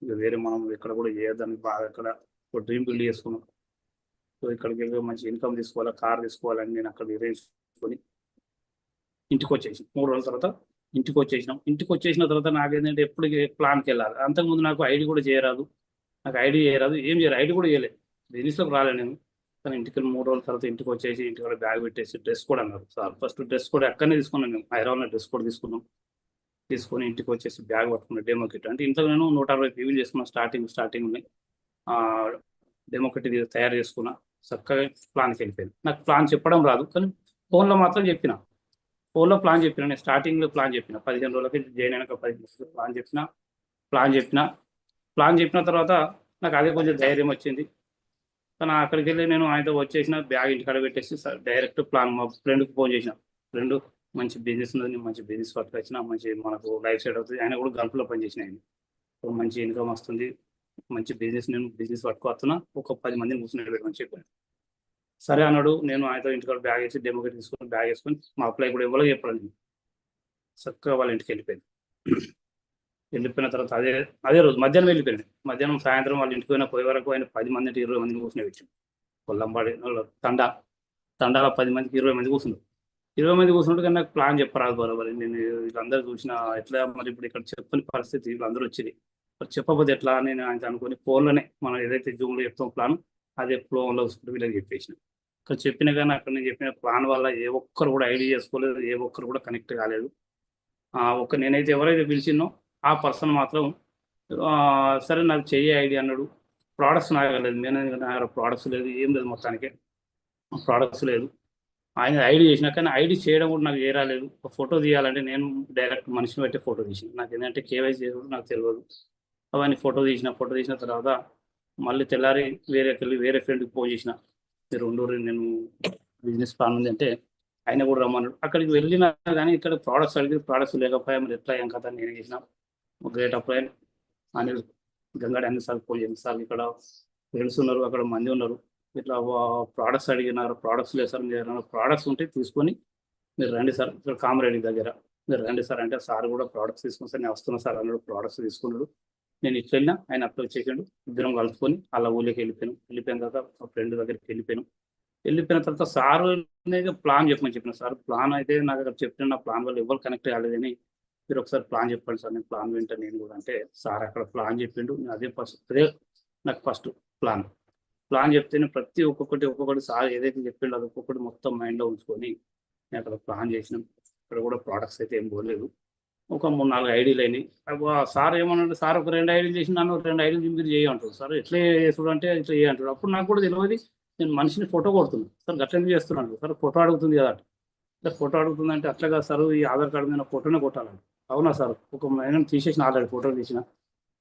ఇక వేరే మనం ఇక్కడ కూడా చేయొద్దని బాగా ఇక్కడ ఒక డ్రీమ్ బిల్డ్ చేసుకున్నాం. సో ఇక్కడికి వెళ్ళి మంచి ఇన్కమ్ తీసుకోవాలి, కార్ తీసుకోవాలని నేను అక్కడ నిర్ణయించుకొని ఇంటికి వచ్చేసి 3 రోజుల తర్వాత ఇంటికి వచ్చేసిన తర్వాత నాకేంటంటే ఎప్పుడు ప్లాన్కి వెళ్ళాలి. అంతకుముందు నాకు ఐడి కూడా చేయరాదు, ఏం చేయరు, ఐడి కూడా చేయలేదు, బిజినెస్లోకి రాలేదు నేను. కానీ ఇంటికి 3 రోజుల తర్వాత ఇంటికి వచ్చేసి ఇంటికి బ్యాగ్ పెట్టేసి డ్రెస్ కోడ్ అన్నారు సార్. ఫస్ట్ డ్రెస్ కోడ్ అక్కడనే తీసుకున్నాను, నేను హైదరాబాద్లో డ్రెస్ కోడ్ తీసుకొని ఇంటికి వచ్చేసి బ్యాగ్ పట్టుకున్న డెమో కిట్. అంటే ఇంట్లో నేను 160 పీవీలు చేసుకున్నా, స్టార్టింగ్ ఉన్నాయి. డెమో కిట్ తయారు చేసుకున్నా, చక్కగా ప్లాన్కి వెళ్ళిపోయింది. నాకు ప్లాన్ చెప్పడం రాదు, కానీ ఫోన్లో మాత్రం ఫోన్లో ప్లాన్ చెప్పిన. నేను స్టార్టింగ్లో ప్లాన్ చెప్పిన, 15 రోజులకి జాయిన్ అయినాక 15 రోజులు ప్లాన్ చెప్పిన తర్వాత నాకు అదే కొంచెం ధైర్యం వచ్చింది. కానీ అక్కడికి వెళ్ళి నేను ఆయనతో వచ్చేసిన బ్యాగ్ ఇంటికాడ పెట్టేసి డైరెక్ట్ ప్లాన్ మా ఫ్రెండ్కి ఫోన్ చేసిన, ఫ్రెండ్ మంచి బిజినెస్ ఉన్నది, నేను మంచి బిజినెస్ పట్టుకొచ్చిన, మంచి మనకు లైఫ్ సెట్ అవుతుంది. ఆయన కూడా గల్ఫ్లో పనిచేసిన, ఆయన మంచి ఇన్కమ్ వస్తుంది, మంచి నేను బిజినెస్ పట్టుకొస్తున్నా, ఒక 10 మందిని కూర్చుని పెట్టమని చెప్పాను. సరే అన్నాడు. నేను ఆయనతో ఇంటికాడ బ్యాగ్ వేసి డెమో తీసుకొని బ్యాగ్ వేసుకొని మా అప్లై కూడా ఎవరో చెప్పాను, చక్కగా వాళ్ళ ఇంటికి వెళ్ళిపోయిన తర్వాత అదే రోజు మధ్యాహ్నం సాయంత్రం వాళ్ళ ఇంటికి పోయే వరకు ఆయన 10 మంది అంటే 20 మందిని కూర్చుని పెట్టాను. కొల్లంబాడి తండాల 10 మందికి 20 మంది కూర్చున్నారు. 20 మంది కూర్చున్నట్టు కానీ నాకు ప్లాన్ చెప్పరాదు బరోబరి. నేను వీళ్ళందరూ చూసిన ఎట్లా మరి ఇప్పుడు ఇక్కడ చెప్పని పరిస్థితి, వీళ్ళందరూ వచ్చింది మరి చెప్పకపోతే ఎట్లా అని నేను ఆయన అనుకుని ఫోన్లోనే మనం ఏదైతే జూమ్లో చెప్తాం ప్లాన్ అదే ఫోన్లో చూసుకుంటూ వీళ్ళకి చెప్పేసిన. ఇక్కడ చెప్పిన కానీ అక్కడ నేను చెప్పిన ప్లాన్ వల్ల ఏ ఒక్కరు కూడా ఐడి చేసుకోలేదు, ఏ ఒక్కరు కూడా కనెక్ట్ కాలేదు. నేనైతే ఎవరైతే పిలిచినో ఆ పర్సన్ మాత్రం సరే నాకు చెయ్యి ఐడి అన్నాడు. ప్రోడక్ట్స్ నాగలేదు, నా ప్రోడక్ట్స్ లేదు, ఏం లేదు, మొత్తానికి ప్రోడక్ట్స్ లేదు. ఆయన ఐడి చేసిన, కానీ ఐడి చేయడం కూడా నాకు రాలేదు. ఒక ఫోటో తీయాలంటే నేను డైరెక్ట్ మనిషిని బట్టి ఫోటో తీసిన, నాకు ఏంటంటే కేవైసీ చేయడం నాకు తెలియదు. అవన్నీ ఫోటో తీసిన తర్వాత మళ్ళీ తెల్లారి వేరే ఫ్రెండ్కి ఫోన్ చేసిన, మీరు ఉండూరి నేను బిజినెస్ ప్లాన్ ఉంది అంటే ఆయన కూడా రమ్మన్నాడు. అక్కడికి వెళ్ళినా కానీ ఇక్కడ ప్రోడక్ట్స్ లేకపోయా, మరి ఎట్లా ఏం కదా నేను చేసిన. గ్రేట్ అప్లై అనిల్ గంగాడి అన్ని సార్లు ఫోన్ చేసిన, సార్ ఇక్కడ ఫ్రెండ్స్ ఉన్నారు, అక్కడ మంది ఉన్నారు, ఇట్లా ప్రోడక్ట్స్ అడిగినారు, ప్రోడక్ట్స్ లేదు సార్, మీరు ప్రోడక్ట్స్ ఉంటే తీసుకొని మీరు రండి సార్, ఇక్కడ కామరెడ్డి దగ్గర మీరు రండి సార్ అంటే సార్ కూడా ప్రోడక్ట్స్ తీసుకుని సార్ నేను వస్తున్నా సార్ అన్నాడు. ప్రోడక్ట్స్ తీసుకున్నాడు. నేను ఇట్లా వెళ్ళినా ఆయన అప్లై చేసాడు. ఇద్దరం కలుసుకొని అలా ఊళ్ళోకి వెళ్ళిపోయిన తర్వాత మా ఫ్రెండ్ దగ్గరికి వెళ్ళిపోయిన తర్వాత సార్ ప్లాన్ చెప్పిన సార్ ప్లాన్ అయితే నాకు అక్కడ చెప్పిన, నా ప్లాన్ వల్ల ఎవరు కనెక్ట్ కాలేదని, మీరు ఒకసారి ప్లాన్ చెప్పండి సార్, నేను ప్లాన్ వింటాను నేను కూడా అంటే సార్ అక్కడ ప్లాన్ చెప్పిండు. అదే నాకు ఫస్ట్ ప్లాన్ చెప్తేనే ప్రతి ఒక్కొక్కటి సార్ ఏదైతే చెప్పిండో అది ఒక్కొక్కటి మొత్తం మైండ్లో ఉంచుకొని నేను అక్కడ ప్లాన్ చేసినాం. ఇక్కడ కూడా ప్రోడక్ట్స్ అయితే ఏం పోలేదు, ఒక 3-4 ఐడీలు అయినాయి. సార్ ఏమన్నాడు, సార్ ఒక 2 ఐడీలు చేసి నన్ను 2 ఐడీలు మీరు చేయంటారు సార్, ఎట్లా చేసుడు అంటే ఇట్లా చేయంటాడు. అప్పుడు నాకు కూడా తెలియదు, నేను మనిషిని ఫోటో కొడుతున్నాను సార్, గట్ల ఎందుకు చేస్తున్నాను సార్, ఫోటో అడుగుతుంది కదా అంటే ఫోటో అడుగుతుంది అంటే అట్లా కాదు సార్, ఈ ఆధార్ కార్డు మీద ఫోటోనే కొట్టాలండి. అవునా సార్? ఒక నేను తీసేసిన, ఆల్రెడీ ఫోటోలు తీసిన.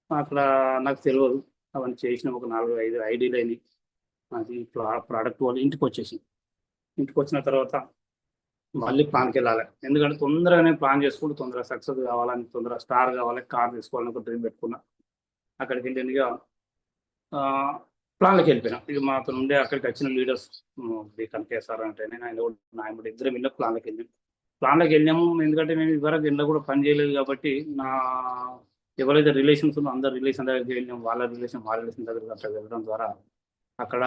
అక్కడ నాకు తెలియదు. అవన్నీ చేసిన ఒక 4, 5 ఐడీలైనయి. అది ప్రోడక్ట్ వాళ్ళు ఇంటికొచ్చేసింది. ఇంటికొచ్చిన తర్వాత మళ్ళీ ప్లాన్‌కెళ్ళాలి. ఎందుకంటే తొందరగానే ప్లాన్ చేసుకుంటూ తొందరగా సక్సెస్ కావాలని, తొందరగా స్టార్ కావాలి, కార్ తీసుకోవాలని ఒక డ్రీమ్ పెట్టుకున్నా. అక్కడికెళ్ళి ఇగ ప్లాన్‌లోకి వెళ్ళిపోయినా. ఇక మాతో ఉండే అక్కడికి వచ్చిన లీడర్స్ బీకాన్ కేసార్ అంటే నేను, ఆయన కూడా నాయకుడు, ఇద్దరం వెళ్ళి ప్లాన్‌లోకి వెళ్ళాం. ప్లాన్‌లోకి వెళ్ళాము. ఎందుకంటే నేను ఇదివరకు ఇంట్లో కూడా పని చేయలేదు కాబట్టి నా ఎవరైతే రిలేషన్స్ ఉన్నో అందరి రిలేషన్ దగ్గరికి వెళ్ళాం. వాళ్ళ రిలేషన్ దగ్గరికి అట్లా వెళ్ళడం ద్వారా అక్కడ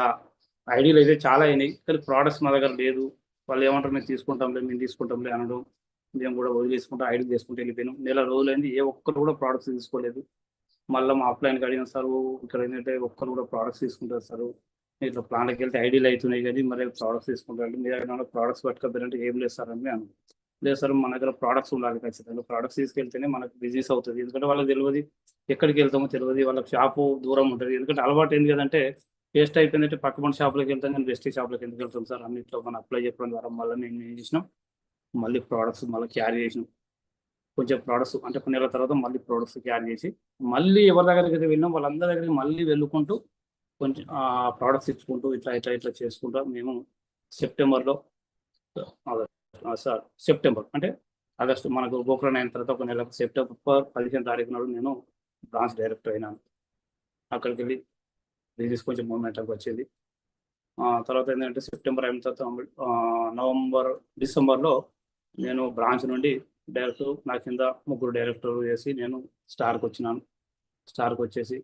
ఐడీలు అయితే చాలా అయినాయి. కానీ ప్రొడక్ట్స్ మా దగ్గర లేదు. వాళ్ళు ఏమంటారు, మేము తీసుకుంటాంలే అనడం. మేము కూడా వదిలేసుకుంటాం, ఐడీలు తీసుకుంటూ వెళ్ళిపోయినాం. నెల రోజులైంది, ఏ ఒక్కరు కూడా ప్రొడక్ట్స్ తీసుకోలేదు. మళ్ళీ మా అప్లైన్కి అడిగిన సార్, ఇక్కడ ఏంటంటే ఒక్కరు కూడా ప్రొడక్ట్స్ తీసుకుంటారు సార్, ఇట్లా ప్లాన్కి వెళ్తే ఐడీలు అవుతున్నాయి కానీ మరి ప్రొడక్ట్స్ తీసుకుంటారు, మీ దగ్గర ప్రొడక్ట్స్ పట్టుకపోయారంటే ఏం లేదు సార్ అని అన్నాను. లేదు సార్, మన దగ్గర ప్రొడక్ట్స్ ఉండాలి ఖచ్చితంగా, ప్రొడక్ట్స్ తీసుకెళ్తేనే మనకు బిజినెస్ అవుతుంది. ఎందుకంటే వాళ్ళకి తెలియదు ఎక్కడికి వెళ్తామో తెలియదు, వాళ్ళకి షాపు దూరం ఉంటుంది. ఎందుకంటే అలవాటు ఏంది కదంటే టేస్ట్ అయిపోయిందంటే పక్క మన షాప్లోకి వెళ్తాం కానీ బెస్ట్ షాప్లోకి ఎందుకు వెళ్తాం సార్, అన్నింటిలో మనం అప్లై చెప్పడం ద్వారా మళ్ళీ నేను ఏం చేసినాం, మళ్ళీ ప్రోడక్ట్స్ మళ్ళీ క్యారీ చేసినాం. కొంచెం ప్రోడక్ట్స్ అంటే కొన్ని నెలల తర్వాత మళ్ళీ ప్రోడక్ట్స్ క్యారీ చేసి మళ్ళీ ఎవరి దగ్గరికి అయితే వెళ్ళినాం వాళ్ళందరి దగ్గరికి మళ్ళీ వెళ్ళుకుంటూ కొంచెం ప్రోడక్ట్స్ ఇచ్చుకుంటూ ఇట్లా చేసుకుంటూ మేము సెప్టెంబర్లో సార్ సెప్టెంబర్ అంటే ఆగస్టు మనకు గోకులం అయిన తర్వాత ఒక నెలకు సెప్టెంబర్ 15 తారీఖు నాడు నేను బ్రాంచ్ డైరెక్టర్ అయినాను. అక్కడికి వెళ్ళి బిజినెస్ కొంచెం మూమెంట్కి వచ్చింది. తర్వాత ఏంటంటే సెప్టెంబర్ అయిన తర్వాత డిసెంబర్లో నేను బ్రాంచ్ నుండి డైరెక్టర్ నా కింద 3 డైరెక్టర్ చేసి నేను స్టార్కి వచ్చినాను. స్టార్కి వచ్చేసి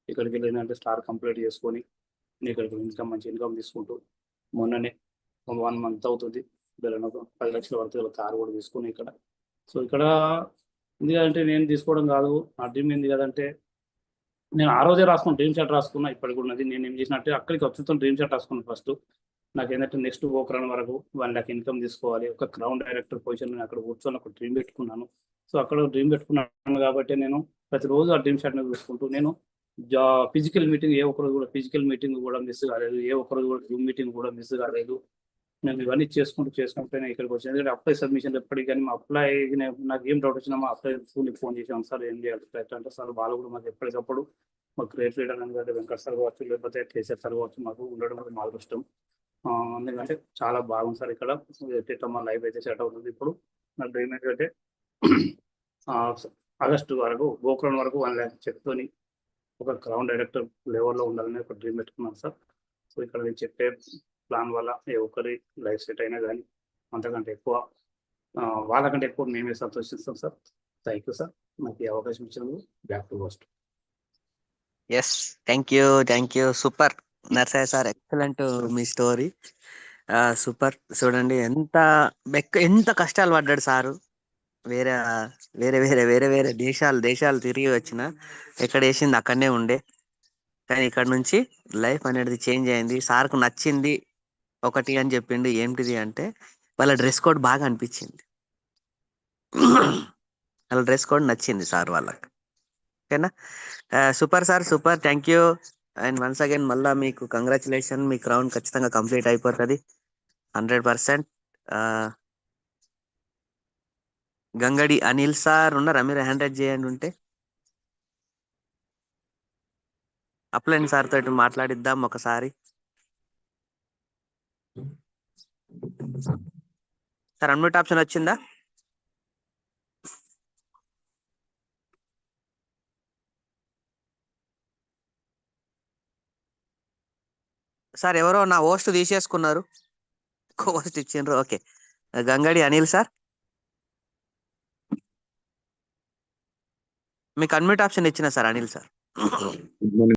ఇక్కడికి వెళ్ళి ఏంటంటే స్టార్ కంప్లీట్ చేసుకొని ఇక్కడికి మంచి ఇన్కమ్ తీసుకుంటూ మొన్ననే 1 మంత్ అవుతుంది, 10 లక్షల వరకు కారు కూడా తీసుకుని ఇక్కడ. సో ఇక్కడ ఎందుకంటే నేను తీసుకోవడం కాదు, నా డ్రీమ్ ఏంది కదంటే నేను ఆ రోజే రాసుకున్నాను, డ్రీమ్ షాట్ రాసుకున్నా, ఇప్పటికి ఉన్నది. నేను ఏం చేసినట్టే అక్కడికి వచ్చుతో డ్రీమ్ షాట్ రాసుకున్నాను. ఫస్ట్ నాకు ఏంటంటే నెక్స్ట్ గోకరన్ వరకు 1 lakh ఇన్కమ్ తీసుకోవాలి, ఒక క్రౌన్ డైరెక్టర్ పొజిషన్ నేను అక్కడ కూర్చొని ఒక డ్రీమ్ పెట్టుకున్నాను. సో అక్కడ డ్రీమ్ పెట్టుకున్నాను కాబట్టి నేను ప్రతిరోజు ఆ డ్రీమ్ షాట్ని చూసుకుంటూ నేను ఫిజికల్ మీటింగ్ ఏ ఒక్కరోజు కూడా మిస్ కాలేదు, ఏ ఒక్కరోజు కూడా జూమ్ మీటింగ్ కూడా మిస్ కాలేదు. నేను ఇవన్నీ చేసుకుంటూ ఇక్కడికి వచ్చాను. ఎందుకంటే అప్లై సబ్మిషన్ ఎప్పటికీ కానీ మా అప్లై నాకు ఏం డౌట్ వచ్చినా మా అప్లై ఫోన్ చేసాం సార్ ఏం చేయాలి అంటే సార్ వాళ్ళు కూడా మాకు ఎప్పటికప్పుడు మాకు గ్రేట్ లీడర్ ఎందుకంటే వెంకట్ సార్ కావచ్చు లేకపోతే కేసీఆర్ సార్ కావచ్చు మాకు ఉండడం కూడా మాకు ఇష్టం. ఎందుకంటే చాలా బాగుంది సార్ ఇక్కడ మా లైఫ్ అయితే సెట్ అవుతుంది. ఇప్పుడు నా డ్రీమ్ ఏంటంటే ఆగస్టు వరకు గోకులం వరకు 1 lakh చెప్తోని ఒక క్రౌన్ డైరెక్టర్ లెవెల్లో ఉండాలని ఒక డ్రీమ్ పెట్టుకున్నాను సార్. సో ఇక్కడ నేను చెప్పే ప్లాన్ వల్ల ఏ ఒక్కరి లైఫ్ సెట్ అయినా కానీ అంతకంటే ఎక్కువ వాళ్ళకంటే ఎక్కువ మేమే సంతోషిస్తాం సార్. థ్యాంక్ యూ సార్, నాకు ఈ అవకాశం ఇచ్చినందుకు. Back to host. Yes, thank you, super Narsaiah sir, excellent మీ స్టోరీ, సూపర్. చూడండి ఎంత కష్టాలు పడ్డాడు సారు. వేరే వేరే వేరే వేరే వేరే దేశాలు తిరిగి వచ్చిన ఎక్కడ వేసింది అక్కడనే ఉండే, కానీ ఇక్కడ నుంచి లైఫ్ అనేది చేంజ్ అయింది. సార్కు నచ్చింది ఒకటి అని చెప్పిండు, ఏంటిది అంటే వాళ్ళ డ్రెస్ కోడ్ బాగా అనిపించింది. వాళ్ళ డ్రెస్ కోడ్ నచ్చింది సార్ వాళ్ళకి. ఓకేనా, super sir, super, thank you. And once again మళ్ళీ మీకు కంగ్రాచులేషన్, మీ క్రౌన్ ఖచ్చితంగా కంప్లీట్ అయిపోతుంది 100%. గంగడి అనిల్ సార్ ఉన్నారా? మీరు హ్యాండ్ రైజ్ చేయండి ఉంటే. అప్లైన్ సార్ తోటి మాట్లాడిద్దాం ఒకసారి. సార్ అన్మ్యూట్ ఆప్షన్ వచ్చిందా? సార్ ఎవరో నా హోస్ట్ తీసేసుకున్నారు, హోస్ట్ ఇచ్చిండ్రు. ఓకే, గంగడి అనిల్ సార్ మీకు అన్మ్యూట్ ఆప్షన్ ఇచ్చిన సార్, అనిల్ సార్.